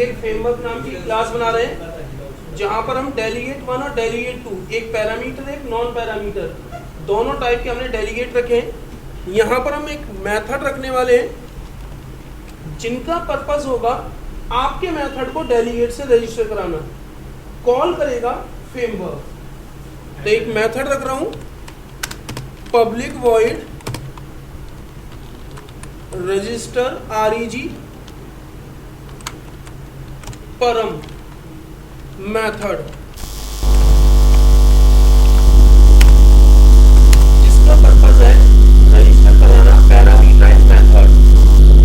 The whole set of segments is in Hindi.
एक फ्रेमवर्क नाम की क्लास बना रहे हैं जहां पर हम डेलीगेट 1 और डेलीगेट 2, एक पैरामीटर एक नॉन पैरामीटर, दोनों टाइप के हमने डेलीगेट रखे हैं। यहाँ पर हम एक मेथड रखने वाले हैं जिनका पर्पस होगा आपके मेथड को डेलीगेट से रजिस्टर कराना। कॉल करेगा फ्रेमवर्क। तो एक मेथड रख रहा हूं पब्लिक वॉइड रजिस्टर REG परम मेथड, जिसका पर्पस है रजिस्टर कराना पैरामीटराइज मेथड।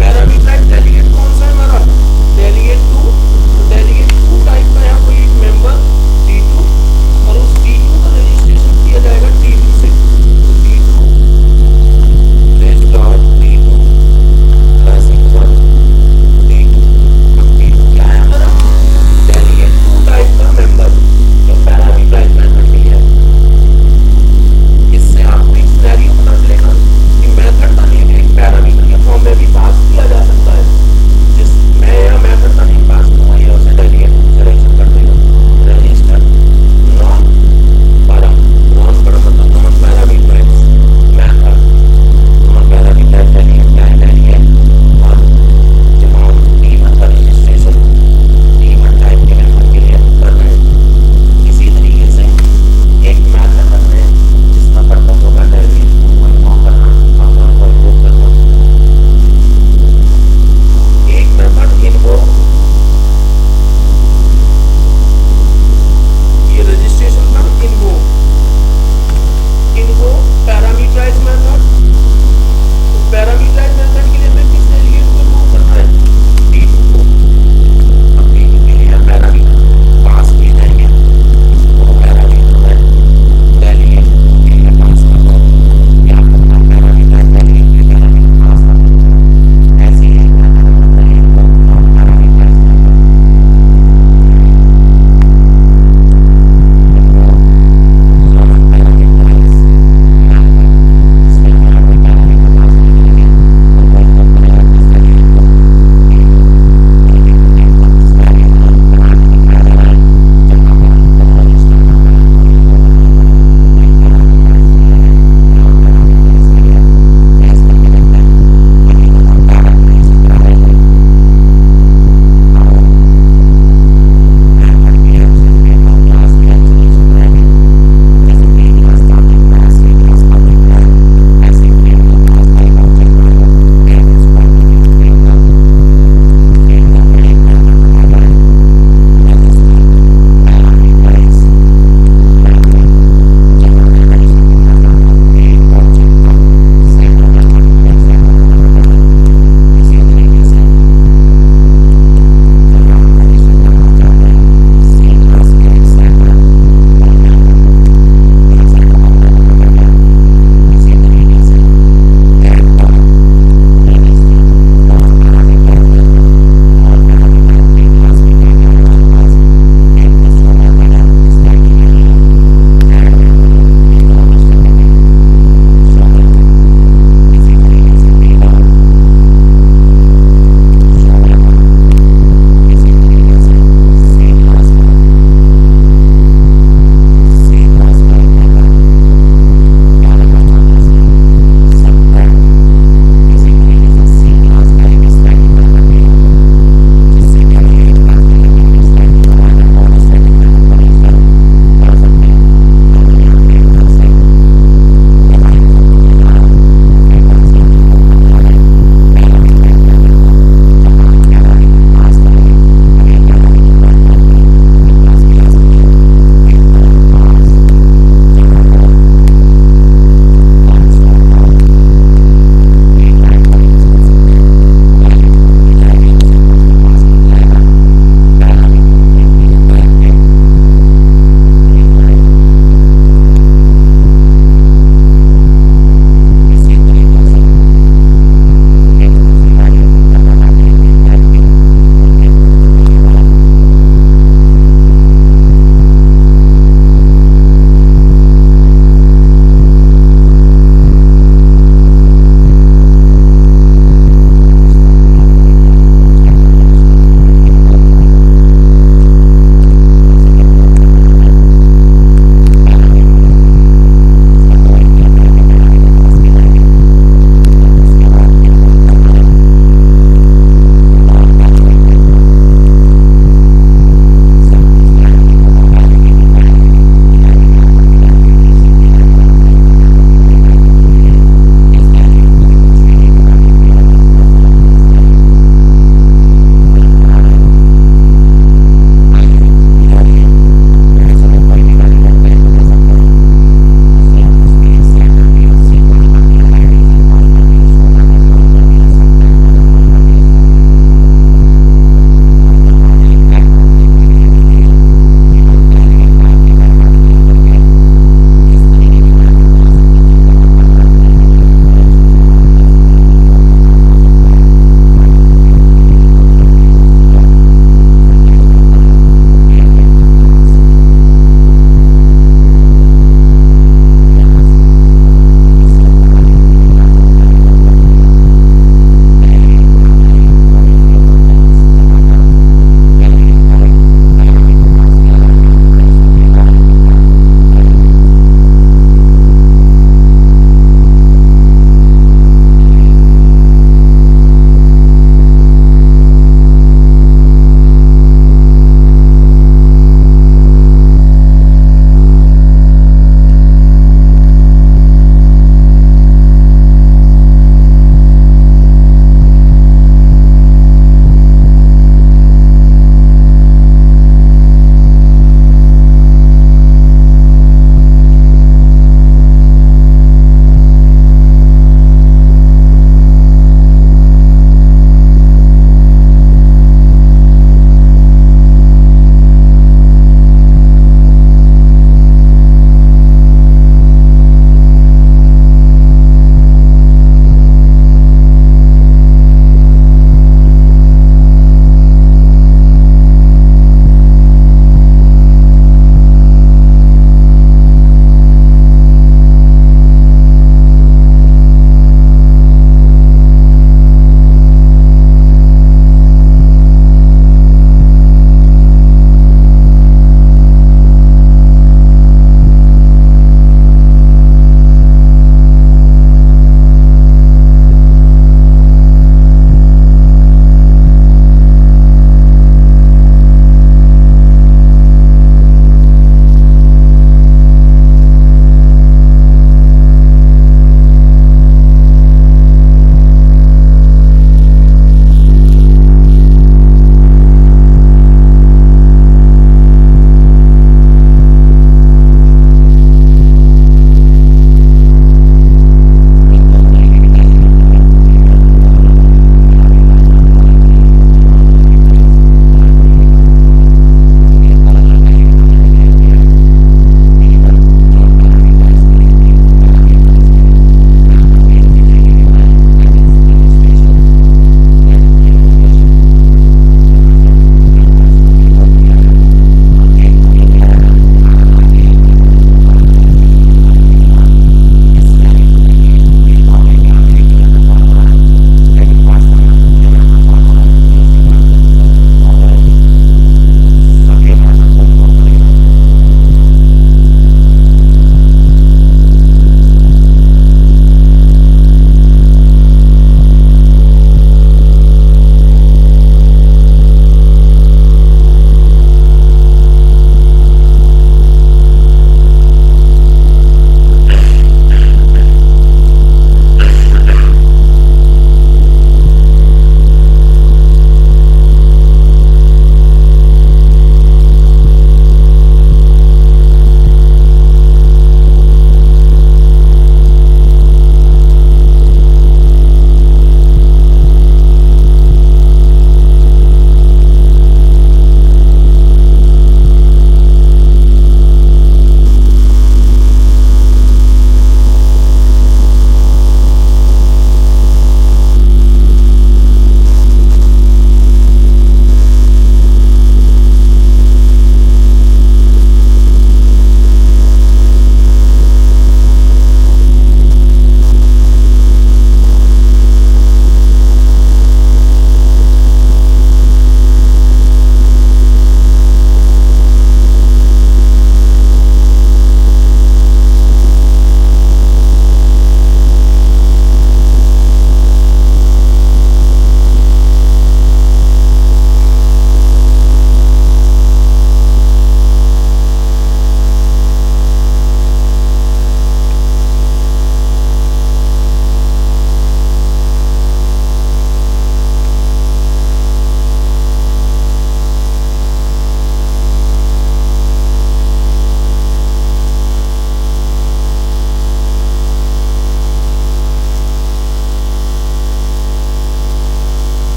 पैरामीटराइज डेलीगेट कौन सा है हमारा? डेलीगेट 2। तो डेलीगेट 2 टाइप का यहाँ कोई एक मेंबर D2 और उस D2 का रजिस्ट्रेशन किया जाएगा D2 से। तो D2 restart D2 plus equal D2 क्या है हमारा? डेलीगेट 2 टाइप का मेंबर।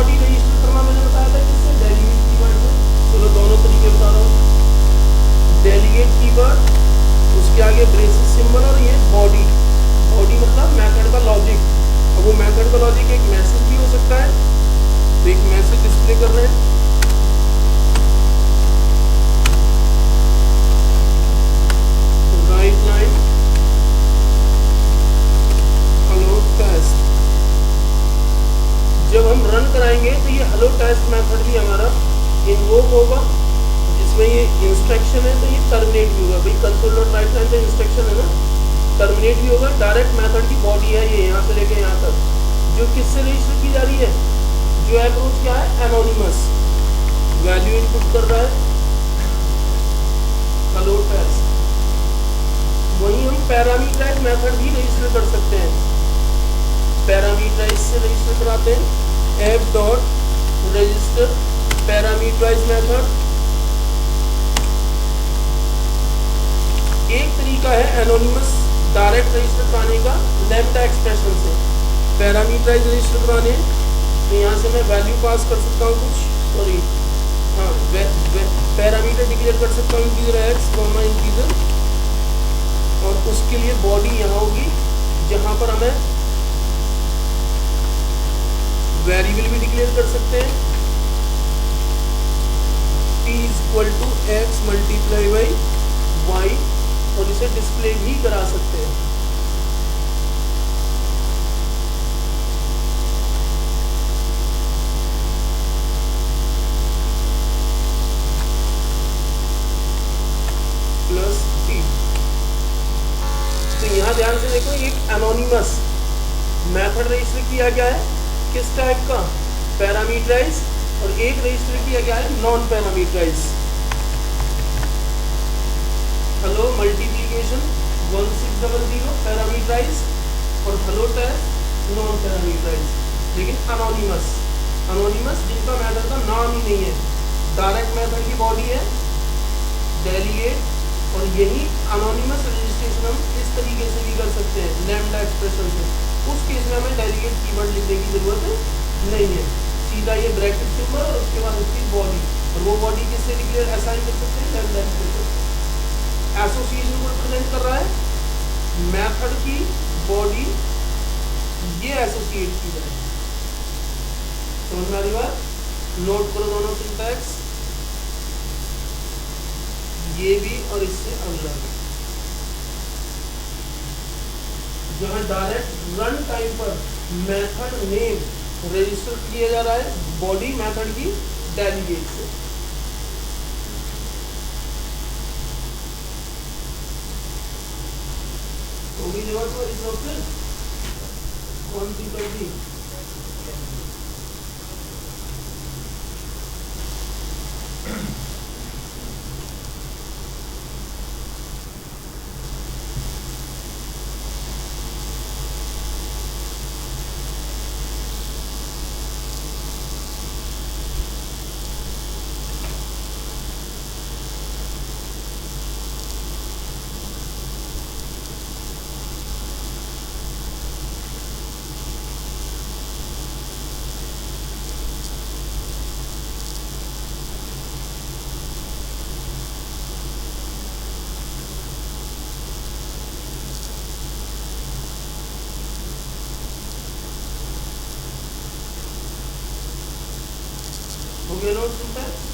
बॉडी रजिस्टर करना मैंने बताया था किससे, डेलीगेट कीवर्ड से। चलो दोनों तरीके बता रहा हूँ। डेलीगेट कीवर्ड, उसके आगे ब्रेसेस सिंबल, और ये बॉडी। बॉडी मतलब मेथड का लॉजिक। अब वो मेथड का लॉजिक एक मैसेज भी हो सकता है, तो एक मैसेज डिस्प्ले कर रहे हैं। Right line hello test. जब हम रन कराएंगे तो ये हेलो टेस्ट मेथड भी हमारा इन्वोक होगा, जिसमें ये इंस्ट्रक्शन है, तो ये टर्मिनेट भी होगा। भाई कंसोल डॉट राइट लाइन तो इंस्ट्रक्शन है ना, टर्मिनेट भी होगा। डायरेक्ट मेथड की बॉडी है ये, यहाँ से लेके यहाँ तक, जो किससे रजिस्टर की जा रही है, जो अप्रोच क्या है, एनोनिमस। वैल्यू इनपुट कर रहा है हेलो टेस्ट। वहीं हम पैरामीटराइज मेथड भी रजिस्टर कर सकते हैं। पैरामीटराइज से रजिस्टर कराते हैं, F dot register parameterize method. एक तरीका है एनोनिमस डायरेक्ट रजिस्टर कराने का, लैम्डा एक्सप्रेशन से। पैरामीटराइज रजिस्टर कराने तो यहाँ से मैं वैल्यू पास कर सकता हूँ कुछ, सॉरी हाँ, पैरामीटर डिक्लेयर कर सकता हूँ, इंटीजर एक्स कॉमा इंटीजर, और उसके लिए बॉडी यहाँ होगी, जहाँ पर हमें वेरिएबल भी डिक्लेयर कर सकते हैं, p equal to X multiply by Y, और इसे डिस्प्ले भी करा सकते हैं। Plus T. तो यहाँ ध्यान से देखो, एक एनोनिमस मेथड रजिस्टर किया गया है, किस टाइप का, पैरामीटराइज, और एक रजिस्टर किया गया है non parameterize. Hello multiplication 1600 parameterize, और हेलो टेस्ट नॉन पैरामीटराइज, लेकिन अनोनिमस। अनोनिमस जिनका मेथड का नाम ही नहीं है, डायरेक्ट मेथड की बॉडी है डेलीगेट, और यही अनोनिमस रजिस्ट्रेशन हम इस तरीके से भी कर सकते हैं, लैम्डा एक्सप्रेशन से। उस केस में हमें डेलीगेट कीवर्ड लिखने की जरूरत नहीं है, सीधा ये ब्रैकेट सिंबल और उसके बाद उसकी बॉडी, और वो बॉडी किससे डिक्लेयर असाइन कर सकते हैं, लैम्डा एक्सप्रेशन। एसोसिएशन को रिप्रेजेंट कर रहा है मेथड की बॉडी, ये एसोसिएट की जाए। समझ में आ रही बात, नोट करो दोनों सिंटैक्स, ये भी और इससे अगला भी। जहां डायरेक्ट रन टाइम पर मेथड नेम रजिस्टर किया जा रहा है बॉडी मेथड की डेलीगेट से। होगी जरूरत पर इस ऑप्शन कौन सी कर दी, हो गया नोट सिंटैक्स।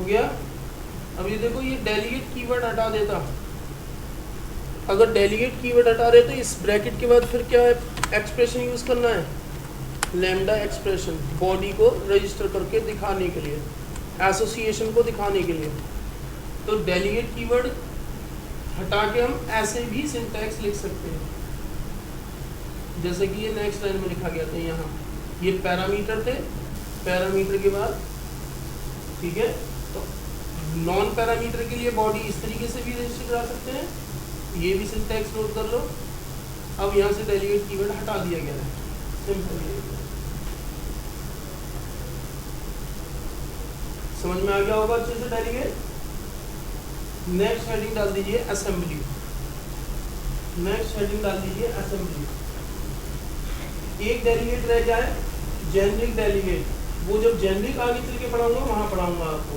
हो गया। अब ये देखो, ये डेलीगेट कीवर्ड हटा देता, अगर डेलीगेट कीवर्ड हटा रहे तो इस ब्रैकेट के बाद फिर क्या है, एक्सप्रेशन यूज़ करना है, लैम्डा एक्सप्रेशन, बॉडी को रजिस्टर करके दिखाने के लिए, एसोसिएशन को दिखाने के लिए। तो डेलीगेट कीवर्ड हटा के हम ऐसे भी सिंटैक्स लिख सकते हैं, जैसे कि ये नेक्स्ट लाइन में लिखा गया था। यहाँ ये पैरामीटर थे, पैरामीटर के बाद ठीक है, तो नॉन पैरामीटर के लिए बॉडी इस तरीके से भी रजिस्टर करा सकते हैं, ये भी सिंटैक्स नोट कर लो। अब यहाँ से डेलीगेट कीवर्ड हटा दिया गया है, सिंपल। समझ में आ गया होगा अच्छे से डेलीगेट। नेक्स्ट हेडिंग डाल दीजिए असेंबली, नेक्स्ट हेडिंग डाल दीजिए असेंबली। एक डेलीगेट रह जाए, जेनरिक डेलीगेट, वो जब जेनरिक आगे चल के पढ़ाऊंगा वहां पढ़ाऊंगा आपको।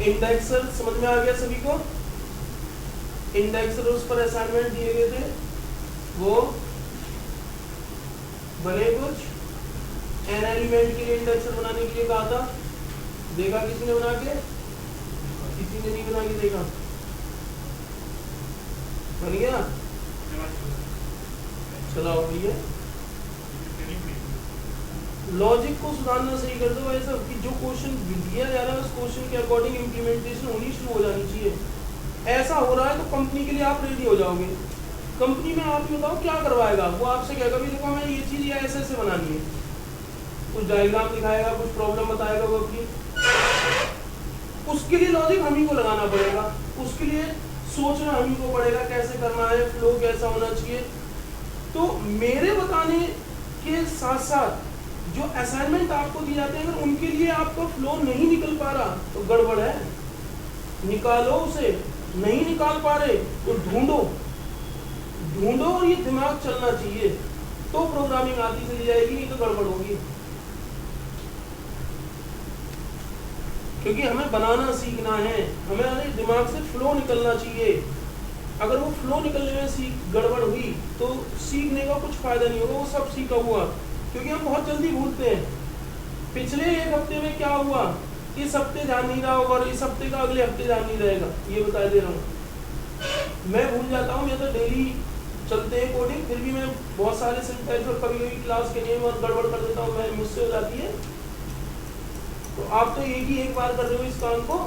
इंडेक्सर समझ में आ गया सभी को, इंडेक्सर उस पर असाइनमेंट दिए गए थे, वो बने कुछ एन एलिमेंट के लिए इंडेक्सर बनाने के लिए कहा था, देखा किसी ने बना के, किसी ने नहीं बना के देखा, बन गया, चला हो गया। लॉजिक को सुधारना सही कर दो ऐसा कि जो क्वेश्चन दिया जा रहा है उस क्वेश्चन के अकॉर्डिंग इम्प्लीमेंटेशन होनी शुरू हो जानी चाहिए। ऐसा हो रहा है तो कंपनी के लिए आप रेडी हो जाओगे। कंपनी में आप बताओ क्या करवाएगा, वो आपसे कहेगा भी देखो हमें ये चीज़ या ऐसे बनानी है, कुछ डायग्राम दिखाएगा, कुछ प्रॉब्लम बताएगा वो अपनी, उसके लिए लॉजिक हम ही को लगाना पड़ेगा, उसके लिए सोचना हम ही को पड़ेगा कैसे करना है, फ्लो कैसा होना चाहिए। तो मेरे बताने के साथ साथ जो असाइनमेंट आपको दिए जाते हैं अगर उनके लिए आपका फ्लो नहीं निकल पा रहा तो गड़बड़ है, निकालो उसे। नहीं निकाल पा रहे तो ढूंढो, ढूंढो और ये दिमाग चलना चाहिए तो प्रोग्रामिंग आती चली जाएगी, नहीं तो गड़बड़ होगी। क्योंकि हमें बनाना सीखना है, हमें दिमाग से फ्लो निकलना चाहिए। अगर वो फ्लो निकलने में गड़बड़ हुई तो सीखने का कुछ फायदा नहीं होगा, वो सब सीखा हुआ, क्योंकि हम बहुत जल्दी भूलते हैं। पिछले एक हफ्ते में क्या हुआ इस हफ्ते ध्यान नहीं रहा होगा और इस हफ्ते का अगले हफ्ते ध्यान नहीं रहेगा, ये बता दे रहा हूँ। मैं भूल जाता हूँ, ये तो डेली चलते हैं कोडिंग, फिर भी मैं बहुत सारे सिंटैक्स और कभी कभी क्लास के नेम और गड़बड़ कर देता हूँ, मैं मुझसे हो जाती है। तो आप तो एक बार कर रहे हो इस काम को,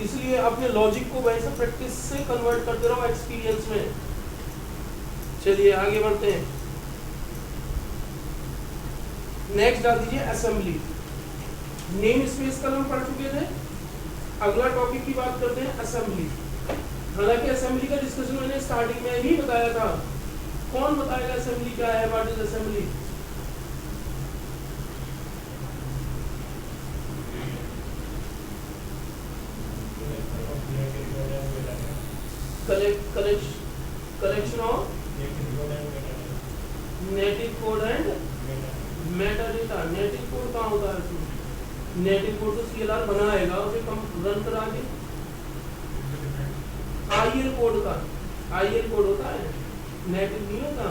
इसलिए अपने लॉजिक को वैसे प्रैक्टिस से कन्वर्ट करते रहो एक्सपीरियंस में। चलिए आगे बढ़ते हैं। नेक्स्ट डाल दीजिए असेंबली। नेम स्पेस का हम पढ़ चुके थे, अगला टॉपिक की बात करते हैं असेंबली। हालांकि असेंबली का डिस्कशन मैंने स्टार्टिंग में ही बताया था। कौन बताएगा असेंबली क्या है, what is assembly? Collection of native code and Meta data. Native code कहाँ होता है? नेटिव कोड तो सीएलआर बनाएगा, उसे कम रन करा के आईएल कोड का, आईएल कोड होता है, नेटिव नहीं होता,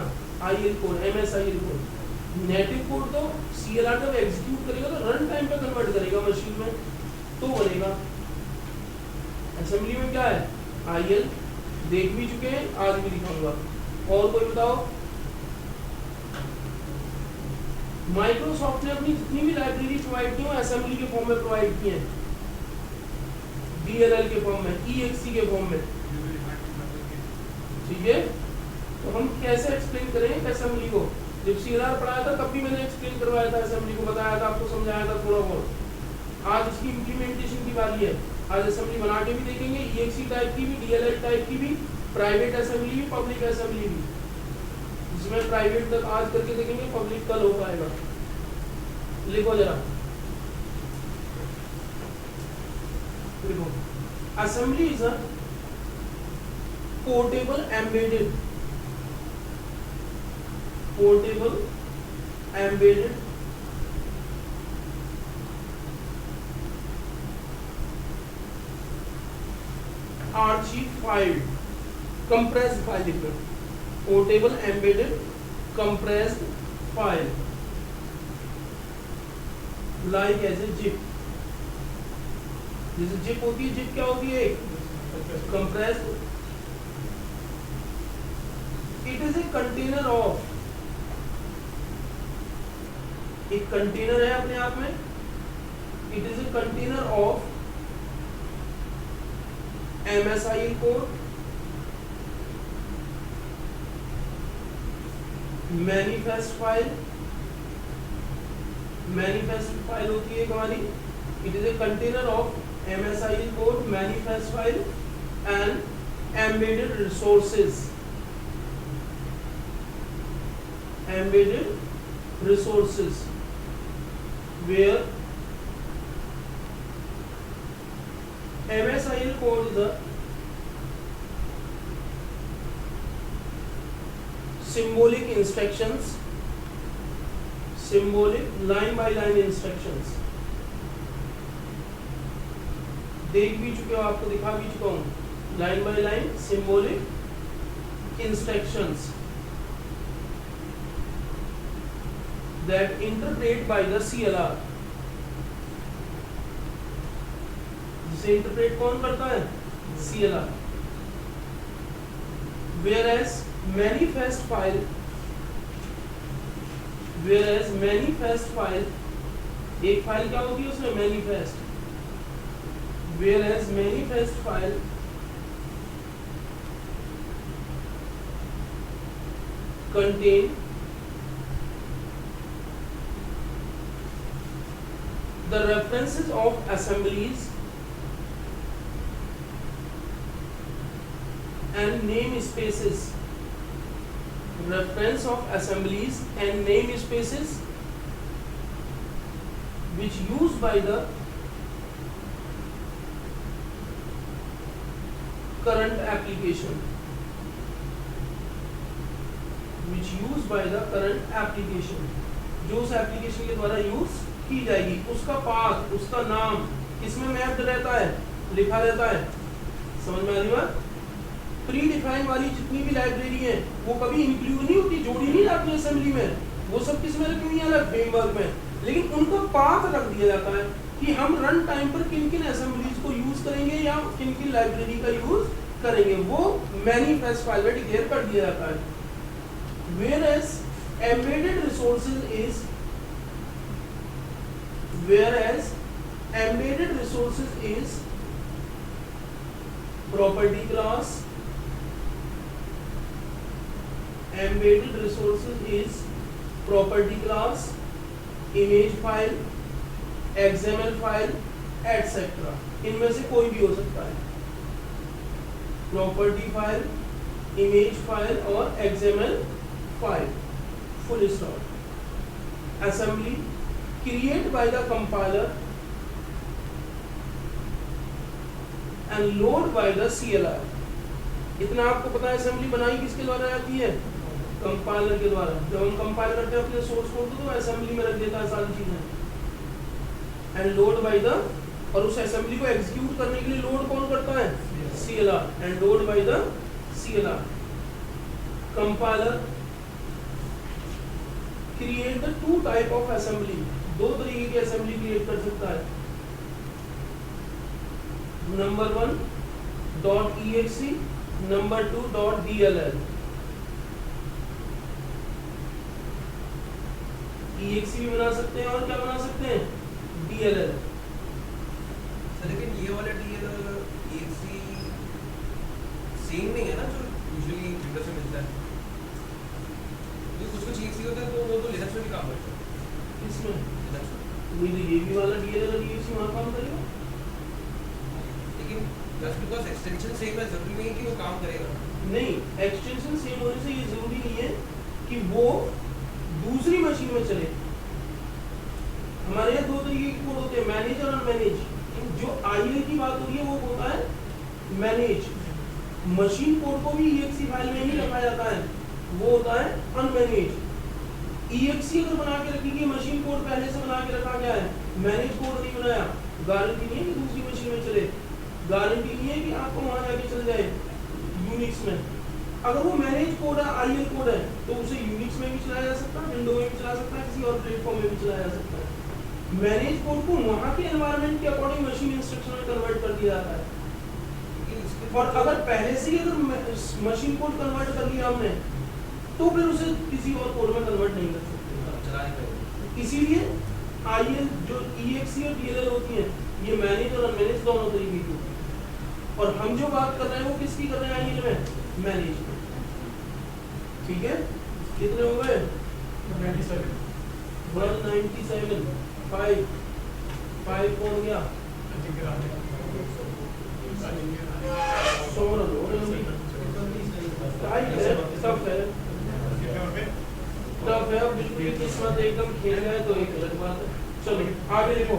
IL code, MSIL code. Native code तो सीएलआर जब एग्जीक्यूट करेगा तो रन टाइम पे कन्वर्ट करेगा मशीन में, तो बनेगा। असेंबली में क्या है? आईएल देख भी चुके हैं, आज भी दिखाऊंगा। और कोई बताओ? माइक्रोसॉफ्ट ने अपनी जितनी भी लाइब्रेरी प्रोवाइड की है असेंबली के फॉर्म में प्रोवाइड की है, डीएलएल के फॉर्म में, ईएक्सी के फॉर्म में, ठीक है। तो हम कैसे एक्सप्लेन करें असेंबली को? जब सीएलआर पढ़ाया था तब भी मैंने एक्सप्लेन करवाया था, असेंबली को बताया था, आपको समझाया था थोड़ा बहुत। आज इसकी इम्प्लीमेंटेशन की बारी है, आज असेंबली बना के भी देखेंगे, ईएक्सी टाइप की भी, डीएलएल टाइप की भी, प्राइवेट असेंबली भी, पब्लिक असेंबली भी। इसमें प्राइवेट तक आज करके देखेंगे, पब्लिक कल हो पाएगा। लिखो जरा, लिखो। Assembly is a portable embedded, portable embedded archive file, compressed file लिखो, portable embedded compressed file like as a zip. जैसे जिप होती है, जिप क्या होती है? Compressed. It is a container of, एक कंटेनर है अपने आप में, it is a container of MSIL code, manifest file, manifest file होती है हमारी, it is a container of MSIL code, manifest file and embedded resources, embedded resources where MSIL code is the symbolic instructions, symbolic line by line instructions। देख भी चुके हो, आपको दिखा भी चुका हूं, line by line symbolic instructions that interpret by the CLR। जिसे इंटरप्रेट कौन करता है? CLR। whereas manifest file, whereas manifest file, एक फाइल क्या होती है उसमें? manifest। whereas manifest file contain the references of assemblies and namespaces, reference of assemblies and namespaces which used by the current application, which used by the current application, जो उस एप्लीकेशन के द्वारा यूज की जाएगी, उसका पाथ, उसका नाम किसमें मैप्ड रहता है? लिखा रहता है। समझ में आ रही बात? प्री डिफाइन वाली जितनी भी लाइब्रेरी है वो कभी इंक्लूड नहीं होती, जोड़ी नहीं जाती असेंबली में, वो सब किसमें रखी हुई है? अलग फ्रेमवर्क में, लेकिन उनका पाथ रख दिया जाता है कि हम रन टाइम पर किन किन असेंबलीज को यूज करेंगे या किन किन लाइब्रेरी का यूज करेंगे, वो मैनिफेस्ट फाइल में डिक्लेयर कर दिया जाता है। whereas embedded resources is, whereas embedded resources is property class, embedded resources is property class, image file, XML file, etc। इनमें से कोई भी हो सकता है, प्रॉपर्टी फाइल, इमेज फाइल और XML file, full stop. Assembly create by the compiler and load by the CLR। इतना आपको पता है असेंबली बनाई किसके द्वारा जाती है? कंपाइलर के द्वारा। जब हम कंपाइल करते हैं अपने सोर्स कोड को तो असेंबली में रख देता है सारी चीजें। एंड लोड बाय द, और उस असेंबली को एग्जीक्यूट करने के लिए लोड कौन करता है? CLR। And load by the CLR। Compiler create the two type of assembly, दो तरीके की असेंबली क्रिएट कर सकता है। Number 1 .exe, number 2 .dll। exe भी बना सकते हैं और क्या बना सकते हैं? dll। लेकिन ये वाला dll exe सेम नहीं है ना जो यूजुअली विंडोज में मिलता है। ये कुछ कुछ exe होता है तो वो तो लिनक्स में भी काम करता है। इसमें लिनक्स में नहीं तो ये भी वाला dll और exe वहाँ काम करेगा, लेकिन जस्ट बिकॉज एक्सटेंशन सेम है जरूरी नहीं कि वो काम करेगा। नहीं, एक्सटेंशन सेम होने से ये जरूरी नहीं है कि वो दूसरी मशीन में चले। हमारे यहाँ दो तरीके के कोड होते हैं, मैनेज और अनमैनेज। जो IL की बात हो रही है वो होता है मैनेज, मशीन कोड को भी exe फाइल में ही रखा जाता है, वो होता है अनमैनेज। exe अगर बना के रखी गई, मशीन कोड पहले से बना के रखा गया है, मैनेज कोड नहीं बनाया, गारंटी नहीं है कि दूसरी मशीन में चले, गारंटी नहीं है कि आपको वहां जाके चल जाए यूनिक्स में। अगर वो मैनेज कोड है, IL कोड है, तो उसे यूनिक्स में भी चलाया जा सकता है, विंडो में भी चला सकता है, किसी और प्लेटफॉर्म में भी चलाया जा सकता है। मैनेज कोड को वहाँ के एनवायरनमेंट के अकॉर्डिंग मशीन इंस्ट्रक्शन में कन्वर्ट कर दिया जाता है। और अगर पहले से ही अगर मशीन कोड कन्वर्ट कर लिया हमने तो फिर उसे किसी और कोड में कन्वर्ट नहीं कर सकते। इसीलिए आईएल जो EXE और DLL होती हैं ये मैनेज और अनमैनेज दोनों तरीके की होती है। और हम जो बात कर रहे हैं वो किसकी कर रहे हैं आईएल में? मैनेज। ठीक है, कितने हो गए? 197 5 कौन गया? टफ है, बिल्कुल ही किस्मत एकदम खेल गए तो एक अलग बात है। चलो आगे देखो।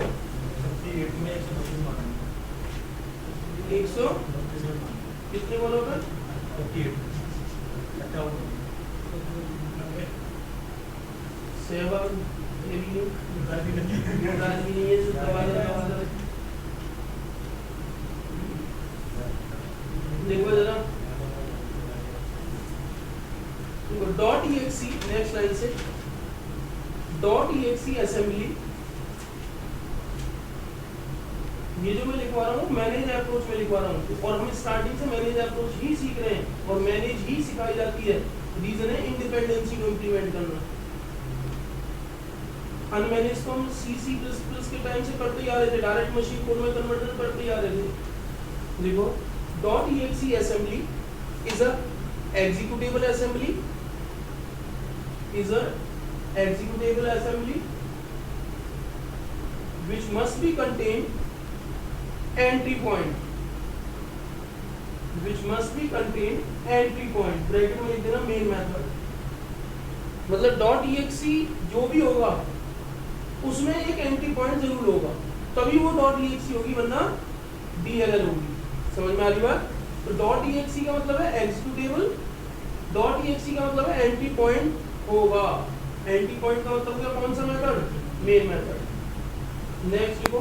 100 कितने बोलोगे? 7 देखो जरा .exe नेक्स्ट लाइन से .exe असेंबली, ये जो मैं लिखवा रहा हूँ मैनेज अप्रोच में लिखवा रहा हूँ और हम स्टार्टिंग से मैनेज अप्रोच ही सीख रहे हैं और मैनेज ही सिखाई जाती है। रीजन है इंडिपेंडेंसी को इम्प्लीमेंट करना। अनमैनेज तो हम C++ के टाइम से करते ही आ रहे थे, डायरेक्ट मशीन कोड में कन्वर्जन करते ही आ रहे थे। देखो .exe assembly is a executable assembly which must be contained entry point bracket में लिख देना मेन मेथड। मतलब .exe जो भी होगा उसमें एक एंट्री पॉइंट जरूर होगा, तभी वो .exe होगी, वरना DLL होगी। समझ में आ रही बात? तो .exe का मतलब है एग्जीक्यूटेबल, .exe का मतलब है एंट्री पॉइंट होगा। एंट्री पॉइंट का मतलब क्या? कौन सा मेथड? Main method. नेक्स्ट लिखो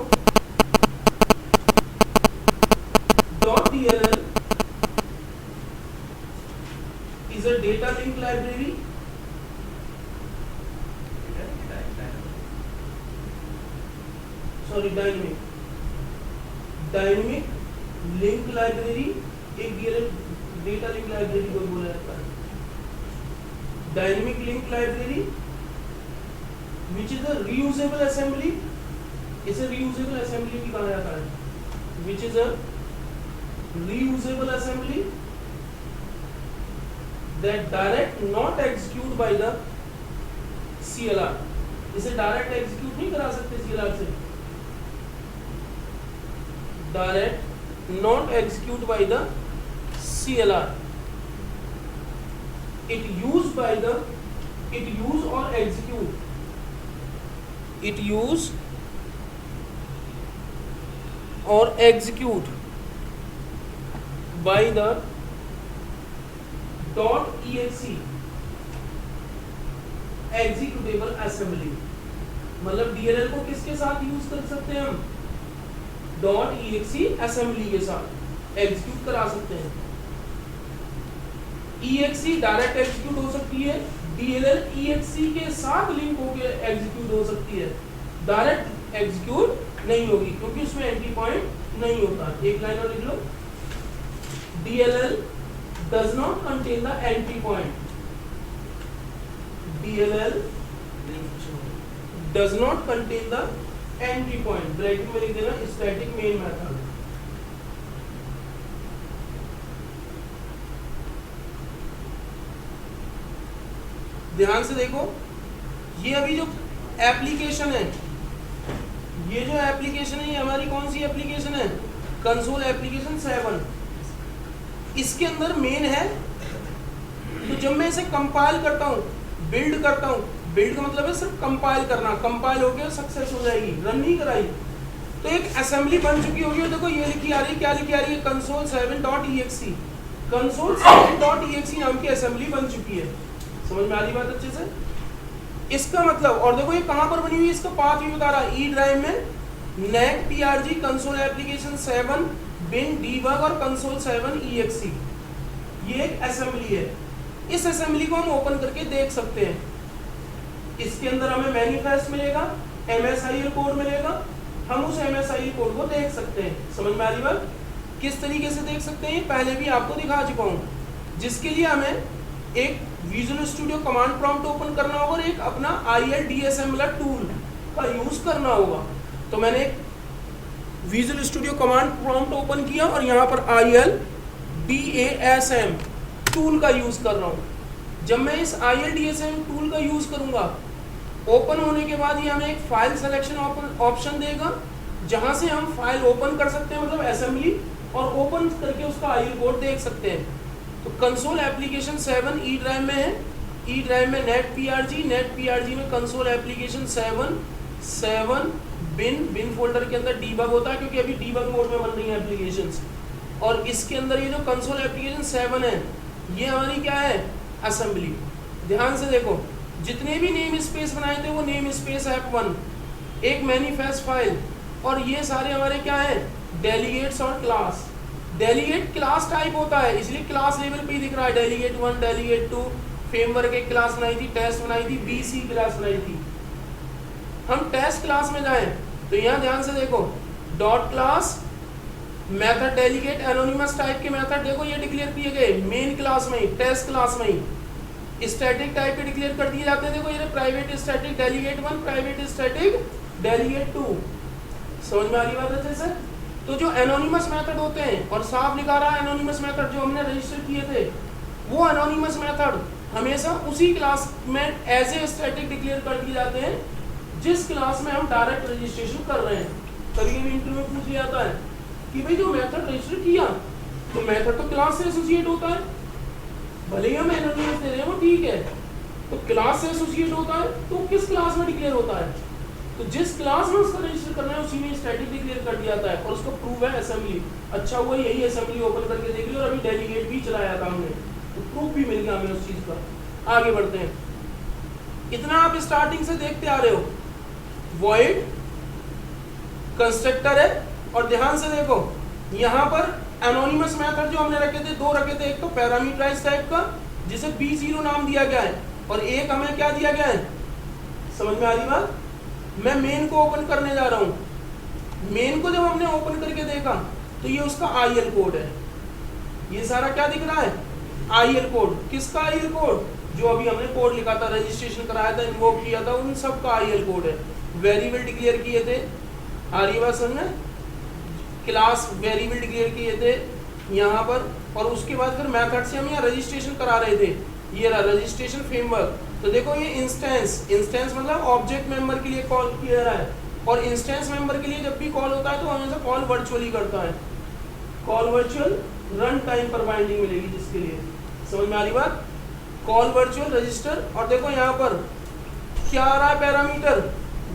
.dll is a data link library dynamic link library. एक डेटा लिंक लाइब्रेरी को बोला जाता है dynamic link library which is a reusable assembly. इसे रीयूजेबल असेंबली भी कहा जाता है। Which is a reusable assembly that direct not execute by the CLR। इसे डायरेक्ट एग्जीक्यूट नहीं करा सकते CLR से। Direct not execute by the CLR। It use or execute by the .exe executable assembly। मतलब DLL को किसके साथ यूज कर सकते हैं हम? .exe assembly के साथ एग्जीक्यूट करा सकते हैं। EXE डायरेक्ट एग्जीक्यूट हो सकती है, DLL EXE के साथ लिंक होकर एग्जीक्यूट हो सकती है, डायरेक्ट एग्जीक्यूट नहीं होगी क्योंकि उसमें एंट्री पॉइंट नहीं होता। एक लाइन और लिख लो, DLL does not contain the entry point। DLL does not contain the entry point। Bracket में लिख देना स्टैटिक मेन मेथड। ध्यान से देखो, ये अभी जो एप्लीकेशन है, ये हमारी कौन सी एप्लीकेशन है? Console application 7। इसके अंदर मेन है। तो जब मैं इसे कंपाइल करता हूँ, बिल्ड करता हूँ, बिल्ड का मतलब है सिर्फ कंपाइल करना, कंपाइल हो गया सक्सेस हो जाएगी, रन नहीं कराई तो एक असेंबली बन चुकी होगी। और देखो ये लिखी आ रही है, क्या लिखी आ रही है? console7.exe। console7.exe नाम की असेंबली बन चुकी है। समझ में आ रही बात अच्छे से? इसका मतलब, और देखो ये कहां पर बनी हुई है, इसका पाथ भी बता रहा है। ई ड्राइव में NAC PRG console application 7 bin debug और console7.exe, ये एक असेंबली है। इस असेंबली को हम ओपन करके देख सकते हैं। इसके अंदर हमें मैनिफेस्ट मिलेगा, MSIL कोड मिलेगा, हम उस MSIL कोड को देख सकते हैं। समझ में आ रही बात? किस तरीके से देख सकते हैं पहले भी आपको दिखा चुका हूँ, जिसके लिए हमें एक visual studio command prompt open करना होगा और एक अपना ILDSMLR टूल का यूज करना होगा। तो मैंने एक visual studio command prompt open किया और यहाँ पर ILDASM टूल का यूज कर रहा हूँ। जब मैं इस ILDSM टूल का यूज करूंगा, ओपन होने के बाद ये हमें एक फाइल सिलेक्शन ऑप्शन देगा, जहां से हम फाइल ओपन कर सकते हैं, मतलब असेंबली, और ओपन करके उसका IL कोड देख सकते हैं। तो कंसोल एप्लीकेशन 7 ई ड्राइव में है, ई ड्राइव में नेट PRG में कंसोल एप्लीकेशन 7 बिन फोल्डर के अंदर डीबग होता है, क्योंकि अभी डीबग मोड में बन रही है एप्लीकेशंस। और इसके अंदर ये जो कंसोल एप्लीकेशन 7 है, ये हमारी क्या है, असेंबली। ध्यान से देखो, जितने भी नेम स्पेस बनाए थे वो नेम स्पेस F1, एक मैनिफेस्ट फाइल, और ये सारे हमारे क्या है, डेलीगेट्स और क्लास। डेलीगेट क्लास टाइप होता है, इसलिए क्लास लेवल पे ही दिख रहा है, डेलीगेट 1, डेलीगेट 2, फ्रेमवर्क एक क्लास बनाई थी, टेस्ट बनाई थी, BC क्लास बनाई थी। हम टेस्ट क्लास में जाएं तो यहाँ ध्यान से देखो, dot class method delegate anonymous type के मेथड देखो ये डिक्लेयर किए गए मेन क्लास में ही, टेस्ट क्लास में ही। स्टैटिक टाइप के डिक्लेयर कर दिए जाते हैं, देखो ये private static delegate 1, private static delegate 2। समझ में आ रही बात अच्छे से? तो जो एनोनिमस मेथड होते हैं, और साफ लिखा रहा है एनोनिमस मेथड जो हमने रजिस्टर किए थे, वो एनोनिमस मेथड हमेशा उसी क्लास में एज ए स्टैटिक डिक्लेयर कर दिए जाते हैं जिस क्लास में हम डायरेक्ट रजिस्ट्रेशन कर रहे हैं। कभी कभी इंटरव्यू में पूछ लिया जाता है कि भाई जो मेथड रजिस्टर किया, तो मेथड तो क्लास से एसोसिएट होता है, भले ही हम एनोनिमस दे रहे हैं वो ठीक है, तो क्लास से एसोसिएट होता है, तो किस क्लास में डिक्लेयर होता है? तो जिस क्लास में उसका रजिस्टर करना है उसी में स्टैटिक डिक्लेयर कर दिया जाता है, और उसको प्रूव है असेंबली। अच्छा हुआ यही असेंबली ओपन करके देख ली, और अभी डेलीगेट भी चलाया था हमने, तो प्रूफ भी मिल गया हमें उस चीज का। आगे बढ़ते हैं, इतना आप स्टार्टिंग से देखते आ रहे हो। वॉइड कंस्ट्रक्टर है, और ध्यान से देखो यहाँ पर एनोनिमस मेथड जो हमने रखे थे, दो रखे थे, एक तो पैरामीटराइज टाइप का जिसे B0 नाम दिया गया है, और एक हमें क्या दिया गया है, समझ में आ रही बात? मैं मेन को ओपन करने जा रहा हूं। मेन को जब हमने ओपन करके देखा तो ये उसका IL कोड है, ये सारा क्या दिख रहा है, IL कोड। किसका IL कोड? जो अभी हमने कोड लिखा था, रजिस्ट्रेशन कराया था, इन्वोक किया था, उन सब का IL कोड है। वेरिएबल डिक्लेयर किए थे, आ रही बात समझ में, क्लास वेरिएबल डिक्लेयर किए थे यहाँ पर, और उसके बाद फिर मेथड से हम यहाँ रजिस्ट्रेशन करा रहे थे। ये रहा रजिस्ट्रेशन फ्रेमवर्क। तो देखो ये इंस्टेंस मतलब ऑब्जेक्ट मेंबर के लिए कॉल किया रहा है, और इंस्टेंस मेंबर के लिए जब भी कॉल होता है तो हमेशा कॉल वर्चुअली करता है, कॉल वर्चुअल रन टाइम पर बाइंडिंग मिलेगी जिसके लिए। समझ में आ रही बात? कॉल वर्चुअल रजिस्टर, और देखो यहाँ पर क्या आ रहा है पैरामीटर,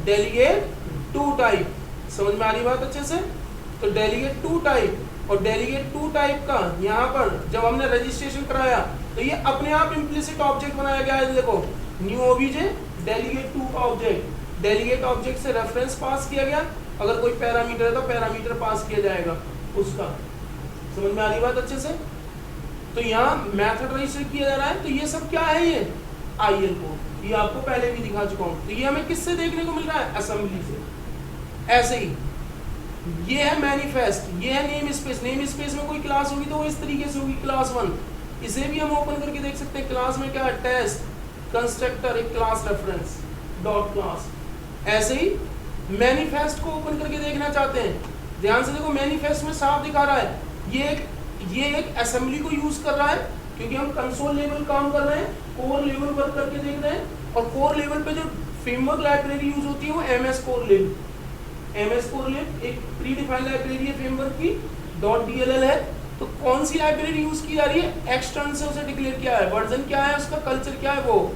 डेलीगेट 2 टाइप। समझ में आ रही बात अच्छे से? तो डेलीगेट 2 टाइप, और डेलीगेट 2 टाइप का यहाँ पर जब हमने रजिस्ट्रेशन कराया तो ये अपने आप इम्प्लिसिट ऑब्जेक्ट बनाया गया है। देखो न्यू ओबीजे डेलीगेट 2 का ऑब्जेक्ट, डेलीगेट ऑब्जेक्ट से रेफरेंस पास किया गया, अगर कोई पैरामीटर है तो पैरामीटर पास किया जाएगा उसका। समझ में आ रही बात अच्छे से? तो यहाँ मेथड रजिस्टर किया जा रहा है, तो ये सब क्या है, ये IL कोड, ये आपको पहले भी दिखा चुका हूँ। तो ये हमें किससे देखने को मिल रहा है, असेंबली से। ऐसे ही ये है मैनिफेस्ट, ये है नेम स्पेस। नेम स्पेस में कोई क्लास होगी तो वो इस तरीके से होगी, क्लास 1। इसे भी हम ओपन करके देख सकते हैं। क्लास में क्या है, टेस्ट कंस्ट्रक्टर, एक क्लास रेफरेंस डॉट क्लास। ऐसे ही मैनिफेस्ट को ओपन करके देखना चाहते हैं, ध्यान से देखो मैनिफेस्ट में साफ दिखा रहा है ये एक असेंबली को यूज कर रहा है, क्योंकि हम कंसोल लेवल काम कर रहे हैं, कोर लेवल वर्क करके देख रहे हैं, और कोर लेवल पे जो फ्रेमवर्क लाइब्रेरी यूज होती है वो MS कोर लिब। MS कोर लिब एक प्री डिफाइंड लाइब्रेरी है फ्रेमवर्क की, .dll है। तो कौन सी लाइब्रेरी यूज की जा रही है, एक्सटर्न से उसे डिक्लेयर किया है, वर्जन क्या है उसका, कल्चर क्या है वो।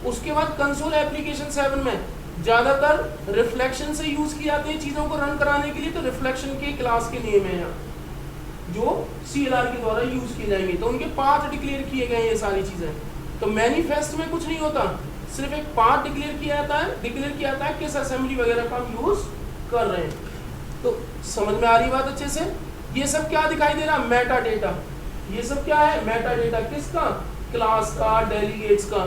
उसके बाद कंसोल एप्लीकेशन 7 में ज्यादातर रिफ्लेक्शन से यूज की जाती है चीजों को रन कराने के लिए, तो रिफ्लेक्शन के क्लास के नेम है यहाँ जो CLR के द्वारा यूज किए जाएंगे, तो उनके पाथ डिक्लेयर किए गए ये सारी चीजें। तो मैनिफेस्ट में कुछ नहीं होता, सिर्फ एक पाथ डिक्लेयर किया जाता है किस असेंबली वगैरह का हम यूज कर रहे हैं। तो समझ में आ रही बात अच्छे से? ये सब क्या दिखाई दे रहा, मेटा डेटा। ये सब क्या है, मेटा डेटा। किसका, क्लास का, डेलीगेट्स का।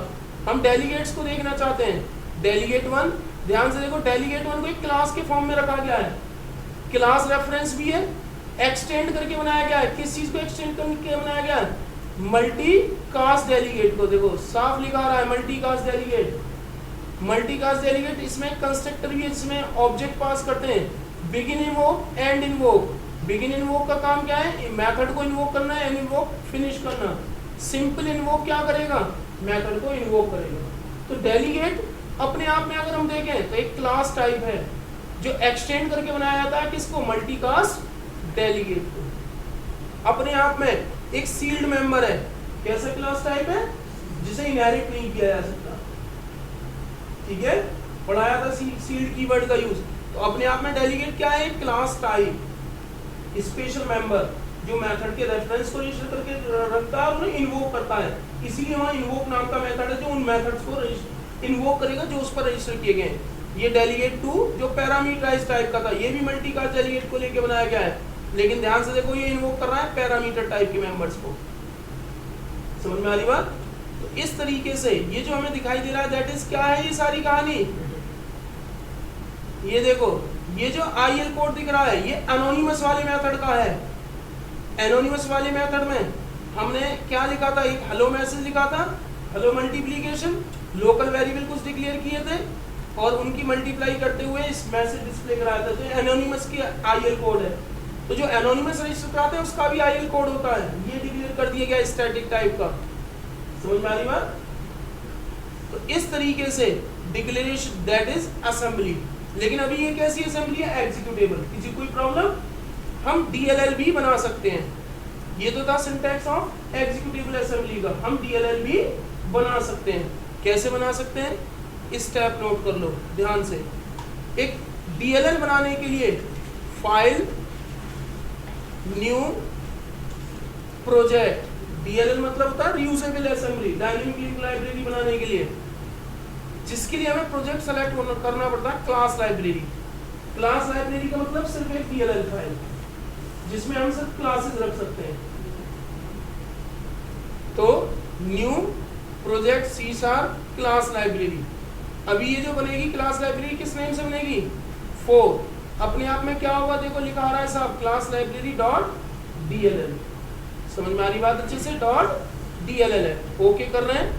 हम डेलीगेट्स को देखना चाहते हैं, डेलीगेट 1, ध्यान से देखो, डेलीगेट वन को एक क्लास के फॉर्म में रखा गया है, क्लास रेफरेंस भी है, एक्सटेंड करके बनाया गया है। किस चीज को एक्सटेंड करके बनाया गया है? मल्टी कास्ट डेलीगेट को। देखो साफ लिखा रहा है multi cast delegate. Multi cast delegate, इसमें कंस्ट्रक्टर भी है जिसमें ऑब्जेक्ट पास करते हैं, begin invoke, end invoke. Begin invoke का काम क्या है? मेथड को इन्वोक करना है, एंड इन्वोक फिनिश करना। सिंपल इन्वोक क्या करेगा? मेथड को इन्वोक करेगा। तो डेलीगेट अपने आप में अगर हम देखें तो एक क्लास टाइप है जो एक्सटेंड करके बनाया जाता है किसको? मल्टी कास्ट डेलीगेट को। अपने आप में एक सील्ड मेंबर है। कैसा क्लास टाइप है? जिसे इनहेरिट नहीं किया जा सकता। ठीक है, पढ़ाया था सील्ड कीवर्ड का यूज। तो अपने आप में डेलीगेट क्या है? एक क्लास टाइप, स्पेशल मेंबर जो मेथड के रेफरेंस को रजिस्टर करके रखता है और उन्हें इन्वोक करता है। इसीलिए वहाँ इन्वोक नाम का मेथड है जो उन मेथड्स को इन्वोक करेगा जो उस पर रजिस्टर किए गए हैं। ये डेलीगेट 2 जो पैरामीटराइज टाइप का था, ये भी मल्टी कास्ट डेलीगेट को लेके बनाया गया है, लेकिन ध्यान से देखो ये इन्वोक कर रहा है पैरामीटर टाइप के मेंबर्स को। समझ में आ रही बात? तो इस तरीके से ये जो हमें दिखाई दे रहा है दैट इज क्या है? ये सारी कहानी, ये देखो ये जो आईएल कोड दिख रहा है ये एनोनिमस वाले मेथड का है। एनोनिमस वाले मेथड में हमने क्या लिखा था? एक हेलो मैसेज लिखा था, हेलो मल्टीप्लिकेशन, लोकल वेरिएबल कुछ डिक्लेयर किए थे और उनकी मल्टीप्लाई करते हुए इस मैसेज डिस्प्ले कराया था। तो एनोनिमस की आईएल कोड है। तो जो एनोनिमस रजिस्टर कराते हैं उसका भी आईएल कोड होता है, ये डिक्लेयर कर दिया गया स्टैटिक टाइप का। समझ में आ रही बात? तो इस तरीके से डिक्लेरेशन दैट इज असेंबली। लेकिन अभी ये कैसी असेंबली है? एग्जीक्यूटेबल। किसी कोई प्रॉब्लम? हम डीएलएल भी बना सकते हैं। ये तो था सिंटैक्स ऑफ एग्जीक्यूटेबल असेंबली का। हम डीएलएल भी बना सकते हैं। कैसे बना सकते हैं? स्टेप नोट कर लो ध्यान से। एक डीएलएल बनाने के लिए फाइल, न्यू, प्रोजेक्ट। डीएलएल मतलब होता है reusable assembly, dynamic link library बनाने के लिए, जिसके लिए हमें प्रोजेक्ट सेलेक्ट करना पड़ता है क्लास लाइब्रेरी। क्लास लाइब्रेरी का मतलब सिर्फ एक डीएलएल फाइल जिसमें हम सिर्फ क्लासेस रख सकते हैं। तो new project C sharp class library. अभी ये जो बनेगी क्लास लाइब्रेरी किस नेम से बनेगी? 4। अपने आप में क्या होगा? देखो लिखा आ रहा है साहब, क्लास लाइब्रेरी डॉट डीएलएल। समझ में आ रही बात अच्छे से? डॉट डीएलएल है। ओके कर रहे हैं?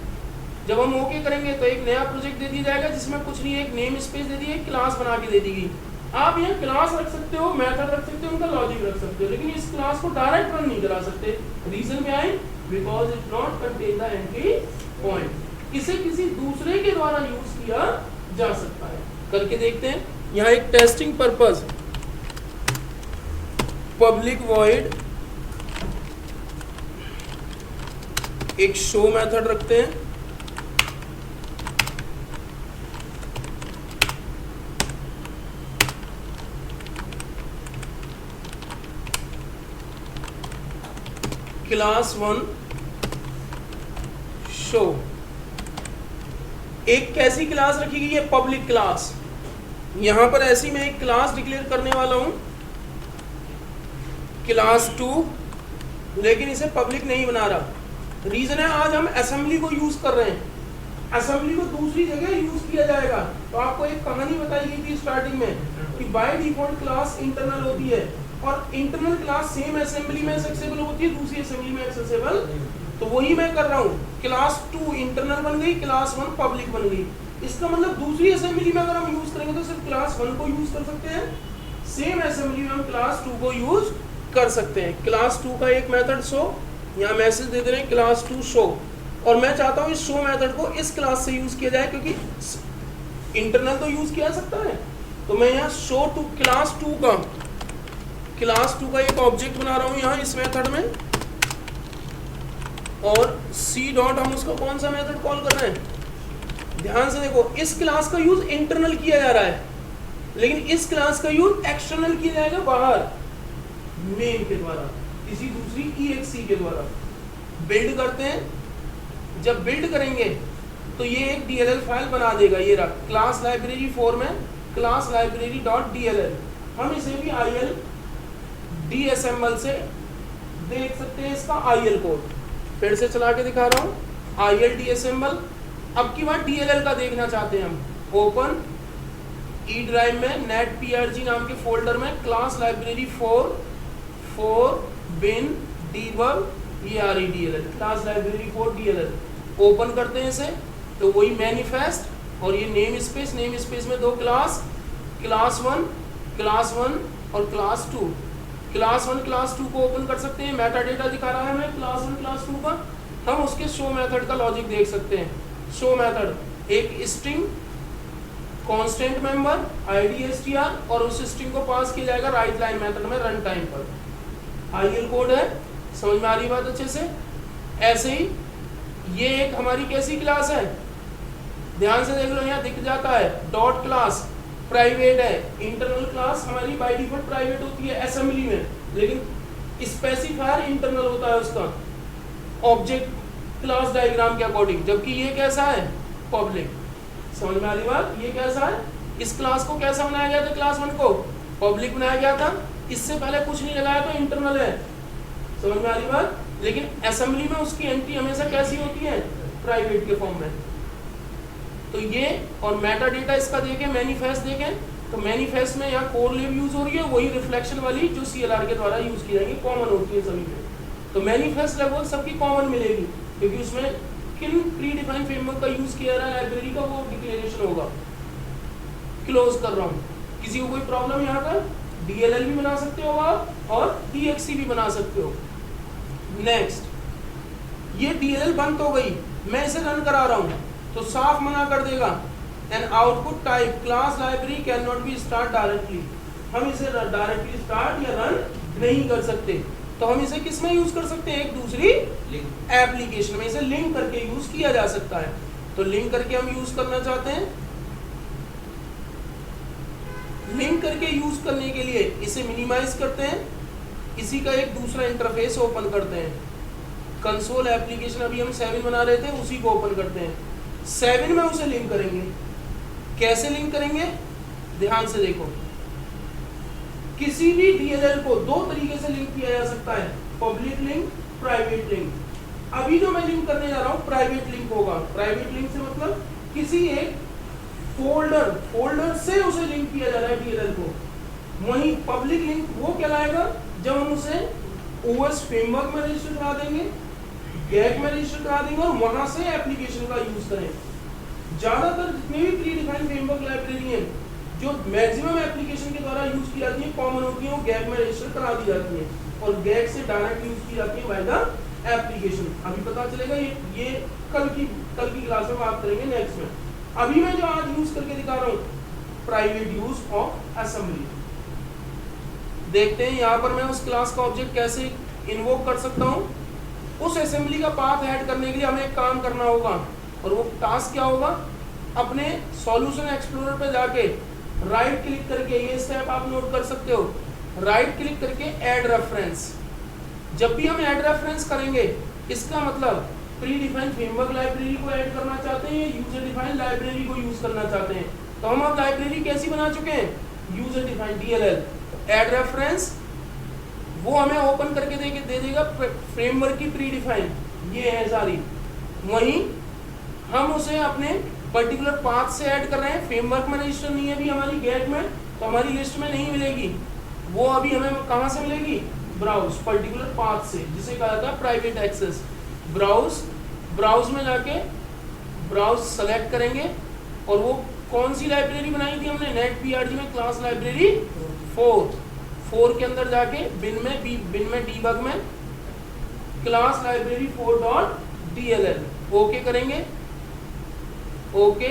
जब हम ओके करेंगे तो एक नया प्रोजेक्ट दे दिया जाएगा जिसमें कुछ नहीं, एक नेम स्पेस दे दी, एक क्लास बना के दे दी गई। आप यहाँ क्लास रख सकते हो, मेथड रख सकते हो, उनका लॉजिक रख सकते हो, लेकिन इस क्लास को डायरेक्ट रन नहीं करा सकते। रीजन क्या है? Because it not contain the entry point. इसे किसी दूसरे के द्वारा यूज किया जा सकता है। करके देखते हैं। यहाँ एक टेस्टिंग पर्पस पब्लिक वॉइड एक शो मेथड रखते हैं। Class 1 show. एक कैसी क्लास रखी गई है? Public class. यहां पर ऐसी मैं एक क्लास डिक्लेयर करने वाला हूं क्लास 2, लेकिन इसे पब्लिक नहीं बना रहा। रीजन है आज हम असेंबली को यूज कर रहे हैं, असेंबली को दूसरी जगह यूज किया जाएगा। तो आपको एक कहानी बताई गई थी स्टार्टिंग में कि बाय डिफॉल्ट क्लास इंटरनल होती है और इंटरनल क्लास सेम असेंबली में एक्सेसिबल होती है, दूसरी असेंबली में एक्सेसिबल। तो वही मैं कर रहा हूँ। क्लास 2 इंटरनल बन गई, क्लास 1 पब्लिक बन गई। इसका मतलब दूसरी असेंबली में अगर हम यूज करेंगे तो सिर्फ क्लास 1 को यूज कर सकते हैं, सेम असेंबली में हम क्लास 2 को यूज कर सकते हैं। क्लास 2 का एक मेथड शो, यहाँ मैसेज दे दे रहे हैं क्लास 2 शो, और मैं चाहता हूँ इस शो मेथड को इस क्लास से यूज किया जाए क्योंकि इंटरनल तो यूज किया जा सकता है। तो मैं यहाँ शो टू क्लास 2 का एक ऑब्जेक्ट बना रहा हूँ यहाँ इस मेथड में, और सी डॉट हम उसका कौन सा मेथड कॉल कर रहे हैं? ध्यान से देखो, इस क्लास का यूज इंटरनल किया जा रहा है, लेकिन इस क्लास का यूज एक्सटर्नल किया जाएगा बाहर मेन के द्वारा, किसी दूसरी EXE के द्वारा। बिल्ड करते हैं। जब बिल्ड करेंगे तो ये एक DLL फाइल बना देगा। ये रहा क्लास लाइब्रेरी 4 में क्लास लाइब्रेरी डॉट DLL। हम इसे भी IL डीअसेंबल से देख सकते हैं इसका IL कोड। फिर से चला के दिखा रहा हूँ, IL डीअसेंबल। अब की बार DLL का देखना चाहते हैं हम। ओपन ई ड्राइव में नेट PRG नाम के फोल्डर में class library 4 bin debug EREDLL, class library 4 DLL open करते हैं इसे, तो वही मैनिफेस्ट और ये नेम स्पेस में दो क्लास 1 और क्लास 2। क्लास 1 क्लास 2 को ओपन कर सकते हैं, मेटा डेटा दिखा रहा है हमें क्लास 1 क्लास 2 का। हम उसके शो मेथड का लॉजिक देख सकते हैं। शो मेथड एक स्ट्रिंग कांस्टेंट मेंबर IDSTR और उस स्ट्रिंग को पास किया जाएगा राइट लाइन मेथड में रन टाइम पर। IL कोड है, समझ में आ रही बात अच्छे से। ऐसे ही ये एक हमारी कैसी क्लास है, ध्यान से देख लो, यहाँ दिख जाता है डॉट क्लास प्राइवेट है। इंटरनल क्लास हमारी बाय डिफॉल्ट प्राइवेट होती है असेंबली में, लेकिन स्पेसिफायर इंटरनल होता है उसका ऑब्जेक्ट क्लास डायग्राम के अकॉर्डिंग, जबकि ये कैसा है पब्लिक। समझ में आ रही बात, ये कैसा है, इस क्लास को कैसा बनाया गया था, क्लास 1 को पब्लिक बनाया गया था, इससे पहले कुछ नहीं लगाया तो इंटरनल है। समझ में आ रही बात, लेकिन असेंबली में उसकी एंट्री हमेशा कैसी होती है, प्राइवेट के फॉर्म में। तो ये और मेटा डेटा इसका देखें, मैनिफेस्ट देखें, तो मैनिफेस्ट में यहाँ कोर लिब यूज हो रही है, वही रिफ्लेक्शन वाली जो CLR के द्वारा यूज की जाएंगी, कॉमन होती है सभी में। तो मैनिफेस्ट लगभग सबकी कॉमन मिलेगी, क्योंकि उसमें किन प्री डिफाइंड फ्रेमवर्क का यूज किया रहा है लाइब्रेरी का, वो डिक्लेरेशन होगा। क्लोज कर रहा हूँ। किसी को कोई प्रॉब्लम यहाँ पर, DLL भी बना सकते हो आप और EXE भी बना सकते हो। नेक्स्ट, ये DLL बंद हो गई, मैं इसे रन करा रहा हूँ तो साफ मना कर देगा, an output type class library can not be start directly. हम इसे डायरेक्टली स्टार्ट या रन नहीं कर सकते, तो हम इसे किस में यूज कर सकते हैं, एक दूसरी एप्लीकेशन में इसे लिंक करके यूज किया जा सकता है। तो लिंक करके हम यूज करना चाहते हैं, लिंक करके यूज करने के लिए इसे मिनिमाइज करते हैं, इसी का एक दूसरा इंटरफेस ओपन करते हैं। कंसोल एप्लीकेशन अभी हम 7 बना रहे थे, उसी को ओपन करते हैं। 7 में उसे लिंक करेंगे। कैसे लिंक करेंगे, ध्यान से देखो। किसी भी DLL को दो तरीके से लिंक किया जा सकता है, पब्लिक लिंक, प्राइवेट लिंक। अभी जो मैं लिंक करने जा रहा हूं प्राइवेट लिंक होगा। प्राइवेट लिंक से मतलब किसी एक फोल्डर से उसे लिंक किया जा रहा है DLL को। वहीं पब्लिक लिंक वो कहलाएगा जब हम उसे OS फ्रेमवर्क में रजिस्टर करा देंगे, गैग में रजिस्टर करा देंगे और वहां से एप्लीकेशन का यूज करें। ज्यादातर जितने भी प्री डिफाइंड फ्रेमवर्क लाइब्रेरी हैं जो मैक्सिमम एप्लीकेशन के द्वारा यूज की जाती है, कॉमन होती है, वो गैग में रजिस्टर करा दी जाती है और गैग से डायरेक्ट यूज की जाती है बाय द एप्लीकेशन। अभी पता चलेगा, ये कल की क्लास में बात करेंगे नेक्स्ट में। अभी मैं जो आज यूज करके दिखा रहा हूँ प्राइवेट यूज ऑफ असेंबली। देखते हैं यहाँ पर मैं उस क्लास का ऑब्जेक्ट कैसे इन्वोक कर सकता हूँ। उस असेंबली का पाथ ऐड करने के लिए हमें एक काम करना होगा, और वो टास्क क्या होगा, अपने सॉल्यूशन एक्सप्लोरर पे जाके राइट क्लिक करके, ये स्टेप आप नोट कर सकते हो, राइट क्लिक करके ऐड रेफरेंस। जब भी हम ऐड रेफरेंस करेंगे, इसका मतलब प्री डिफाइंड फ्रेमवर्क लाइब्रेरी को ऐड करना चाहते हैं, यूजर डिफाइंड लाइब्रेरी को यूज करना चाहते हैं। तो हम अब लाइब्रेरी कैसी बना चुके हैं, user defined DLL। Add reference वो हमें ओपन करके दे देगा फ्रेमवर्क की प्री डिफाइंड, ये है सारी। वहीं हम उसे अपने पर्टिकुलर पाथ से ऐड कर रहे हैं, फ्रेमवर्क में रजिस्टर नहीं है अभी हमारी गैग में, तो हमारी लिस्ट में नहीं मिलेगी वो। अभी हमें कहाँ से मिलेगी, ब्राउज पर्टिकुलर पाथ से, जिसे कहा था प्राइवेट एक्सेस। ब्राउज में जाके ब्राउज सेलेक्ट करेंगे, और वो कौन सी लाइब्रेरी बनाई थी हमने, नेट PRG में क्लास लाइब्रेरी 4 के अंदर जाके बिन में डीबग में क्लास लाइब्रेरी 4.dll ओके करेंगे। ओके,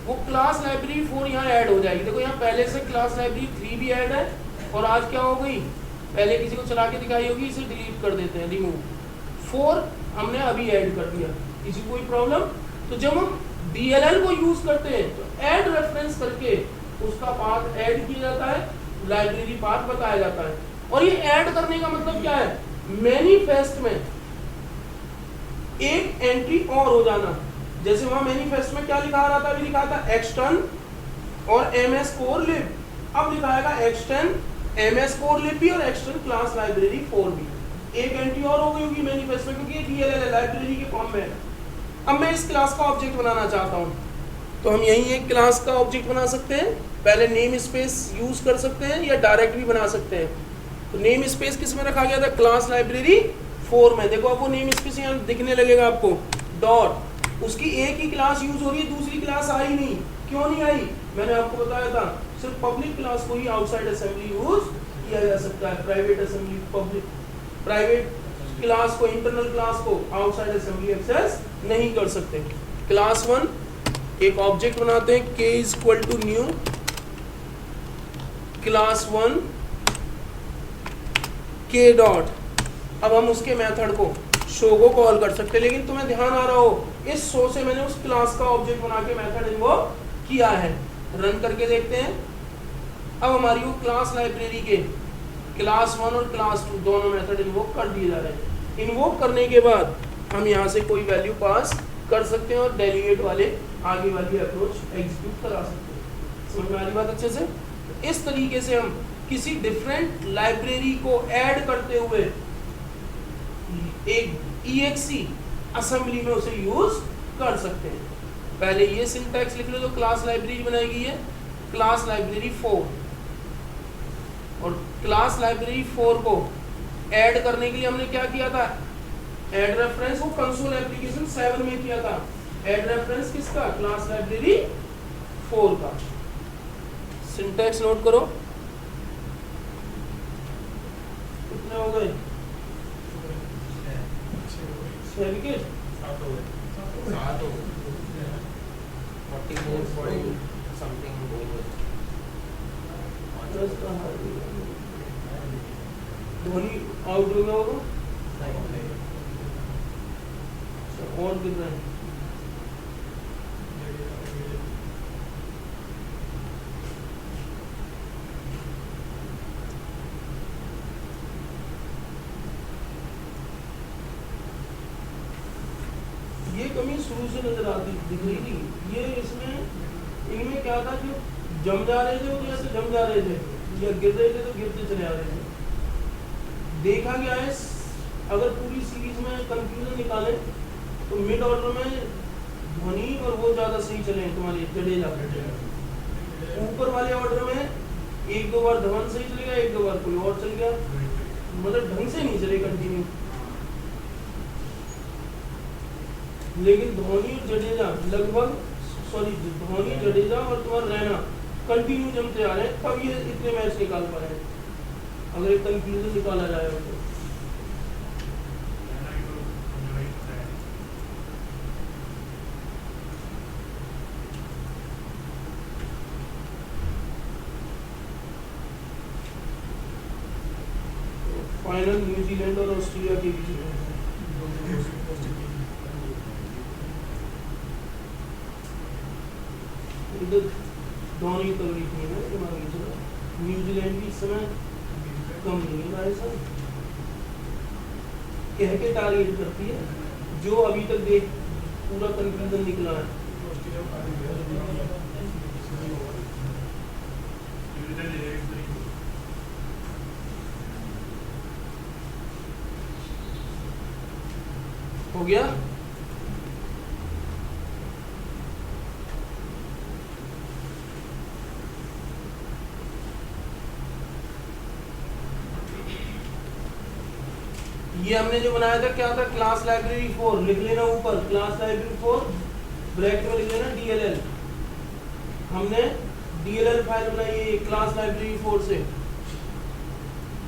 वो क्लास लाइब्रेरी 4 यहाँ ऐड हो जाएगी। देखो यहाँ पहले से क्लास लाइब्रेरी 3 भी ऐड है, और आज क्या हो गई, पहले किसी को चला के दिखाई होगी, इसे डिलीट कर देते हैं, रिमूव। 4 हमने अभी ऐड कर दिया, किसी को कोई प्रॉब्लम। तो जब हम DLL को यूज करते हैं तो ऐड रेफरेंस करके उसका पाथ ऐड किया जाता है, लाइब्रेरी पाथ बताया जाता है। और ये ऐड करने का मतलब क्या है, मैनिफेस्ट में एक एंट्री और हो जाना। जैसे वहां मैनिफेस्ट में क्या लिखा रहा था, अभी लिखा था एक्सटर्न और MS कोर लिब, अब लिखाएगा एक्सटर्न MS कोर लिब भी और एक्सटर्न क्लास लाइब्रेरी 4 भी। एक एंट्री और हो गई होगी मैनिफेस्ट में, क्योंकि ये DLL लाइब्रेरी के फॉर्म में है। अब मैं इस क्लास का ऑब्जेक्ट बनाना चाहता हूँ, तो हम यही एक क्लास का ऑब्जेक्ट बना सकते हैं, पहले नेम स्पेस यूज कर सकते हैं या डायरेक्ट भी बना सकते हैं। तो नेम स्पेस किस में रखा गया था, क्लास लाइब्रेरी 4 में। देखो अब वो नेम स्पेस यहाँ दिखने लगेगा आपको, डॉट, उसकी एक ही क्लास यूज हो रही है, दूसरी क्लास आई नहीं। क्यों नहीं आई, मैंने आपको बताया था, सिर्फ पब्लिक क्लास को ही आउटसाइड असेंबली यूज किया जा सकता है, private assembly, public private class को, इंटरनल क्लास को आउटसाइड असेंबली एक्सेस नहीं कर सकते। क्लास 1 एक ऑब्जेक्ट बनाते हैं, k is equal to new class 1 k dot. अब हम उसके मेथड को शो को कॉल कर सकते हैं, लेकिन तुम्हें ध्यान आ रहा हो इस शो से मैंने उस क्लास का ऑब्जेक्ट बना के मेथड इन्वोक किया है। रन करके देखते हैं। अब हमारी वो क्लास लाइब्रेरी के क्लास 1 और क्लास 2 दोनों मेथड इन्वोक कर दिए जा रहे हैं। इन्वोक करने के बाद हम यहाँ से कोई वैल्यू पास कर सकते हैं और डेलीगेट वाले आगे वाली अप्रोच एग्जीक्यूट करा सकते हैं। समझ में आ रही बात अच्छे से? इस तरीके से हम किसी डिफरेंट लाइब्रेरी को ऐड करते हुए एक EXE असेंबली में उसे यूज कर सकते हैं। पहले ये सिंटैक्स लिख लो, तो क्लास लाइब्रेरी बनाई गई है क्लास लाइब्रेरी 4, और क्लास लाइब्रेरी 4 को ऐड करने के लिए हमने क्या किया था, ऐड रेफरेंस वो कंसोल एप्लीकेशन 7 में किया था। ऐड रेफरेंस किसका, क्लास लाइब्रेरी 4 का। सिंटैक्स नोट करो, कितने हो गए, 6 wicket, 44 point something over. Dhoni out हो गया होगा, और कितना है, ये कमी शुरू से नजर आती दिख रही थी। ये इसमें इनमें क्या था, जो जम जा रहे थे वो जैसे जम जा रहे थे, या गिर रहे थे तो गिरते चले आ रहे थे। देखा गया है अगर पूरी सीरीज में कंक्लूजन निकाले तो मिड ऑर्डर में धोनी और वो ज्यादा सही चले तुम्हारे जडेजा। ऊपर वाले ऑर्डर में 1-2 बार धवन सही चल गया, 1-2 बार कोई और चल गया, मतलब ढंग से नहीं चले कंटिन्यू। लेकिन धोनी और जडेजा लगभग, धोनी जडेजा और तुम्हारा रैना कंटिन्यू जमते आ रहे हैं, तब ये इतने मैच निकाल पा रहे हैं। अगर एक कंक्लूजन निकाला जाए तो फाइनल न्यूजीलैंड और ऑस्ट्रेलिया के बीच में दोनों ही तगड़ी टीम है दिमागी चलो। न्यूजीलैंड भी इस समय कम नहीं है भाई साहब, कह के टारगेट करती है, जो अभी तक देख पूरा कंक्लूजन निकला है। हो गया, ये हमने जो बनाया था क्या था, क्लास लाइब्रेरी 4 लिख लेना ऊपर, क्लास लाइब्रेरी 4 ब्रैकेट में लिख लेना DLL। हमने DLL फाइल बनाई है क्लास लाइब्रेरी 4 से।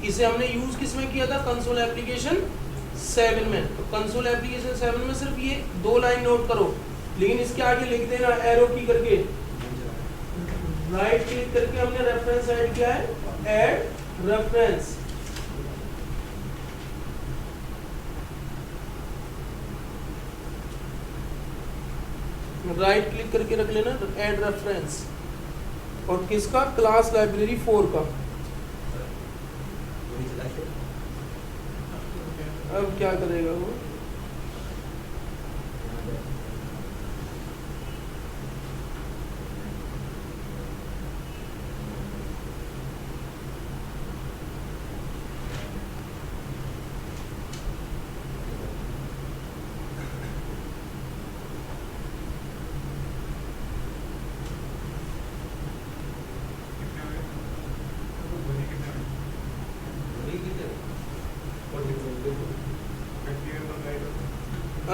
इसे हमने यूज किस में किया था, कंसोल एप्लीकेशन 7 में। तो कंसोल एप्लीकेशन 7 में सिर्फ ये 2 लाइन नोट करो, लेकिन इसके आगे लिख देना एरो की करके, राइट क्लिक करके हमने रेफरेंस ऐड किया है, ऐड रेफरेंस। राइट क्लिक करके रख लेना ऐड रेफरेंस, और किसका, क्लास लाइब्रेरी 4 का। अब क्या करेगा वो,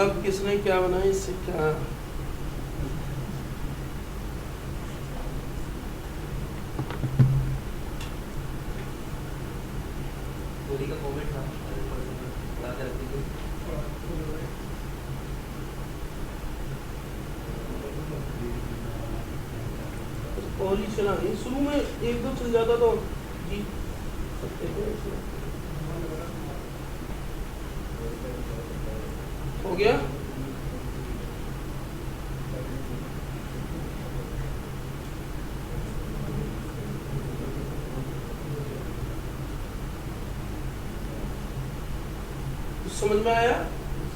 अब किसने क्या बनाया, इससे क्या कोहली का कमेंट था बड़ा कर दीजिए। कोहली चला नहीं, शुरू में एक दो चल जाता तो जीत सकते थे। हो गया। समझ में आया।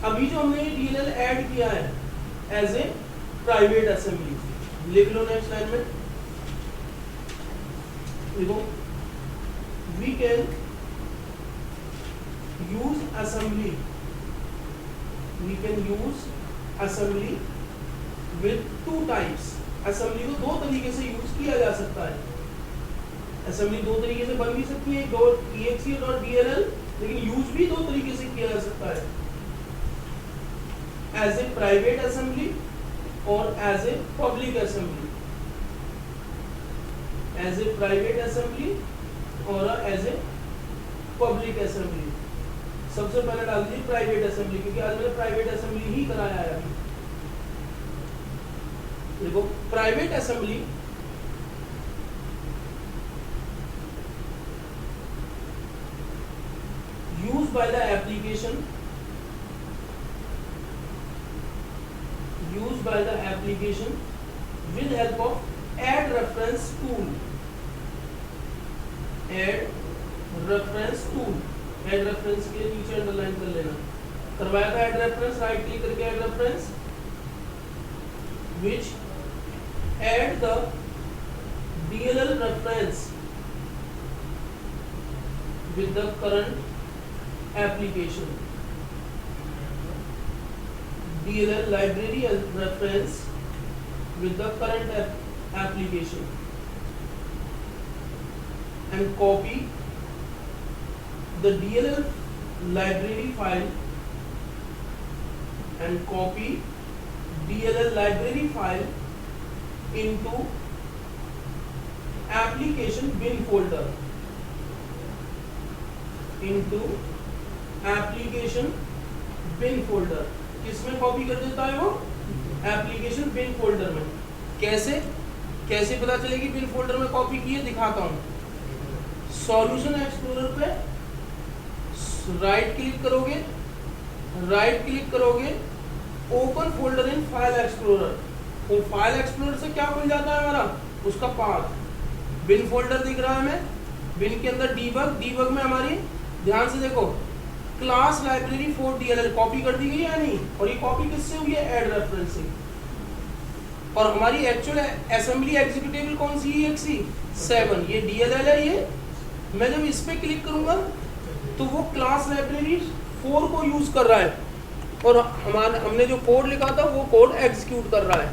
अभी जो हमने DLL ऐड किया है एज ए प्राइवेट असेंबली, लिख लो नेक्स्ट लाइन में, देखो we can use assembly, we can use assembly with two types. असेंबली को दो तरीके से यूज किया जा सकता है। असेंबली दो तरीके से बन भी सकती है, .exe और .dll, लेकिन यूज भी दो तरीके से किया जा सकता है, एज ए प्राइवेट असेंबली और as a public assembly, as a private assembly और एज ए पब्लिक असेंबली। सबसे पहले डाल दीजिए प्राइवेट असेंबली, क्योंकि आज मैंने प्राइवेट असेंबली ही कराया है। अभी देखो private assembly used by the application, used by the application with help of add reference tool, add reference tool, add reference के नीचे अंडरलाइन कर लेना, करवाया था add reference, राइट क्लिक करके add reference, which add the DLL reference with the current application, DLL library reference with the current application, and copy the DLL library file, and copy DLL library file into application bin folder, into application bin folder. किसमें कॉपी कर देता है वो, एप्लीकेशन बिन फोल्डर में। कैसे कैसे पता चलेगी बिन फोल्डर में कॉपी की है, दिखाता हूँ। सॉल्यूशन एक्सप्लोरर पे राइट क्लिक करोगे, राइट क्लिक करोगे, open folder in file explorer, तो फाइल एक्सप्लोरर से क्या खुल जाता है हमारा, उसका पाथ। बिन फोल्डर दिख रहा है हमें, बिन के अंदर डीबग, डीबग में हमारी ध्यान से देखो class library for DLL copy कर दी गई है या नहीं, और ये कॉपी किससे हुई है, ऐड रेफरेंसिंग। और हमारी एक्चुअल असेंबली एग्जीक्यूटेबल कौन सी है, exe7, ये DLL है। ये मैं जब इस पे क्लिक करूंगा तो वो क्लास लाइब्रेरी 4 को यूज कर रहा है, और हमने जो कोड लिखा था वो कोड एग्जीक्यूट कर रहा है।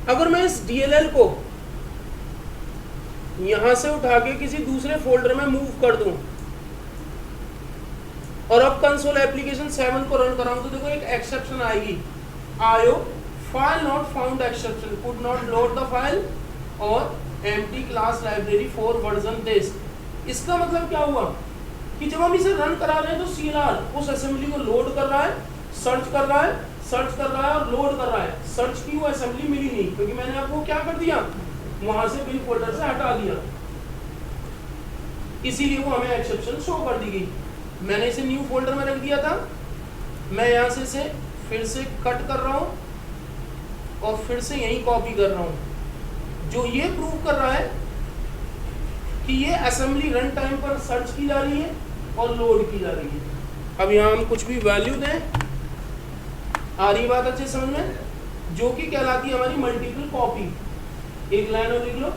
अगर मैं इस DLL को यहां से उठा के किसी दूसरे फोल्डर में मूव कर दूं और अब कंसोल एप्लीकेशन 7 को रन कराऊं, तो देखो एक एक्सेप्शन आएगी, IO file not found exception, could not load the file, और empty class library 4 version this. इसका मतलब क्या हुआ कि जब हम इसे रन करा रहे हैं तो CLR उस असेंबली को लोड कर रहा है, सर्च कर रहा है, सर्च कर रहा है और लोड कर रहा है। सर्च की वो असेंबली मिली नहीं, क्योंकि मैंने आपको क्या कर दिया, वहां से बिन फोल्डर से हटा दिया, इसीलिए वो हमें एक्सेप्शन शो कर दी गई। मैंने इसे न्यू फोल्डर में रख दिया था, मैं यहाँ से इसे फिर से कट कर रहा हूँ और फिर से यहीं कॉपी कर रहा हूँ, जो ये प्रूव कर रहा है कि ये असेंबली रन टाइम पर सर्च की जा रही है और लोड की जा रही है। अब यहाँ हम कुछ भी वैल्यू दें, आ रही बात अच्छे समझ में, जो कि कहलाती है हमारी मल्टीपल कॉपी। एक लाइन और लिख लो,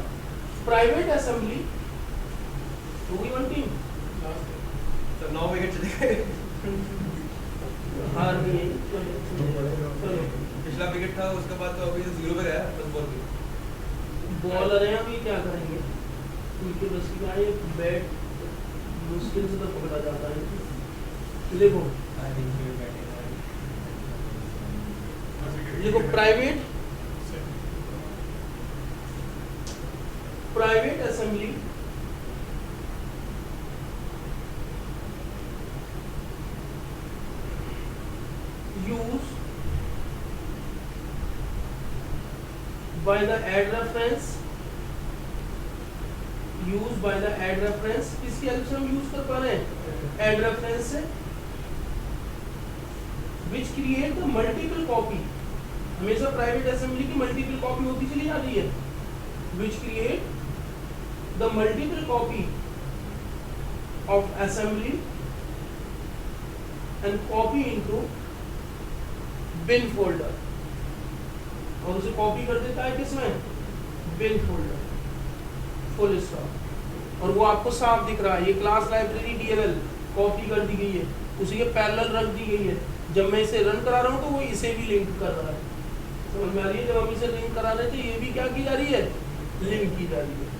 प्राइवेट असेंबली होगी 1 टीम, तो 9 विकेट चले गए। हार भी है। पिछला विकेट था, उसके बाद तो अभी 0 पे गया, बस बॉल पे। बॉलर हैं, अभी क्या करेंगे, उनके बस की गाड़ी बैट मुश्किल से तो पकड़ा जाता है। देखो लिखो private assembly use by the add reference किसकी हेल्प से हम यूज कर पा रहे हैं add reference से which create the multiple copy हमेशा प्राइवेट असेंबली की मल्टीपल कॉपी होती चली जा रही है which create the multiple copy of assembly and copy into bin folder और उसे कॉपी कर देता है किसमें बिन फोल्डर फुल स्टॉप और वो आपको साफ दिख रहा है ये क्लास लाइब्रेरी डीएलएल कॉपी कर दी गई है उसी के पैरेलल रख दी गई है जब मैं इसे रन करा रहा हूँ तो वो इसे भी लिंक कर रहा है समझ में आ रही है जब हम इसे लिंक करा रहे थे ये भी क्या की जा रही है लिंक की जा रही है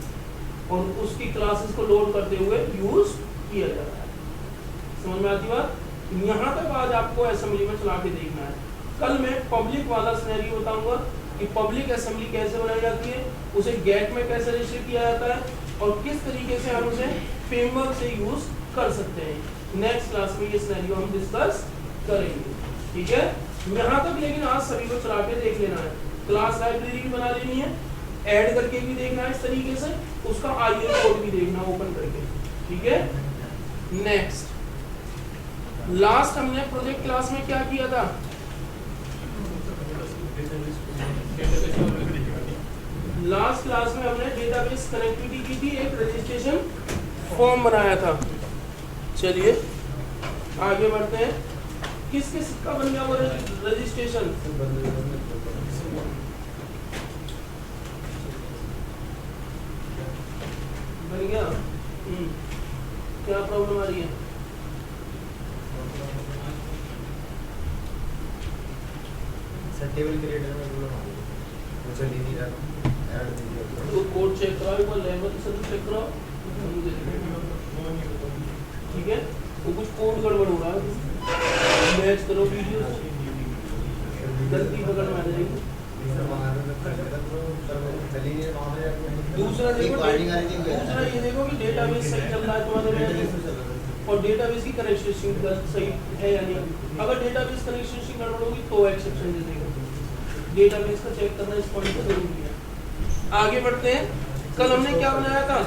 और उसकी क्लासेस को लोड करते हुए यूज किया जा रहा है समझ में आती बात यहाँ तक आज आपको असेंबली में चला के देखना है कल मैं पब्लिक वाला सिनेरियो बताऊंगा कि पब्लिक असेंबली कैसे बनाई जाती है उसे गेट में कैसे रजिस्टर किया जाता है और किस तरीके से हम उसे फ्रेमवर्क से यूज कर सकते हैं नेक्स्ट क्लास में ये सिनेरियो हम डिस्कस करेंगे ठीक है यहाँ तक लेकिन आज सभी को चला के देख लेना है क्लास लाइब्रेरी भी बना लेनी है ऐड करके भी देखना है इस तरीके से उसका आईएल कोड भी देखना ओपन करके ठीक है नेक्स्ट लास्ट हमने प्रोजेक्ट क्लास में क्या किया था लास्ट क्लास में हमने डेटाबेस कनेक्टिविटी की थी एक रजिस्ट्रेशन फॉर्म बनाया था चलिए आगे बढ़ते हैं किस किस का बन गया वो रजिस्ट्रेशन बन गया क्या प्रॉब्लम आ रही है टेबल क्रिएटर में प्रॉब्लम आ रही है वो चल ही नहीं रहा ऐड दीजिए तो कोड चेक कराओ एक बार लेवल से चेक कराओ ठीक है वो कुछ कोड गड़बड़ हो रहा है मैच करो वीडियो से गलती पकड़ में आ जाएगी दूसरा देखो ये देखो कि डेटाबेस सही चल रहा है तुम्हारे में और डेटाबेस की कनेक्शन सही है या नहीं अगर डेटाबेस कनेक्शन गड़बड़ होगी तो एक्सेप्शन दे देगा डेटाबेस का चेक करना इस पॉइंट पर जरूरी है आगे बढ़ते हैं कल हमने क्या बनाया था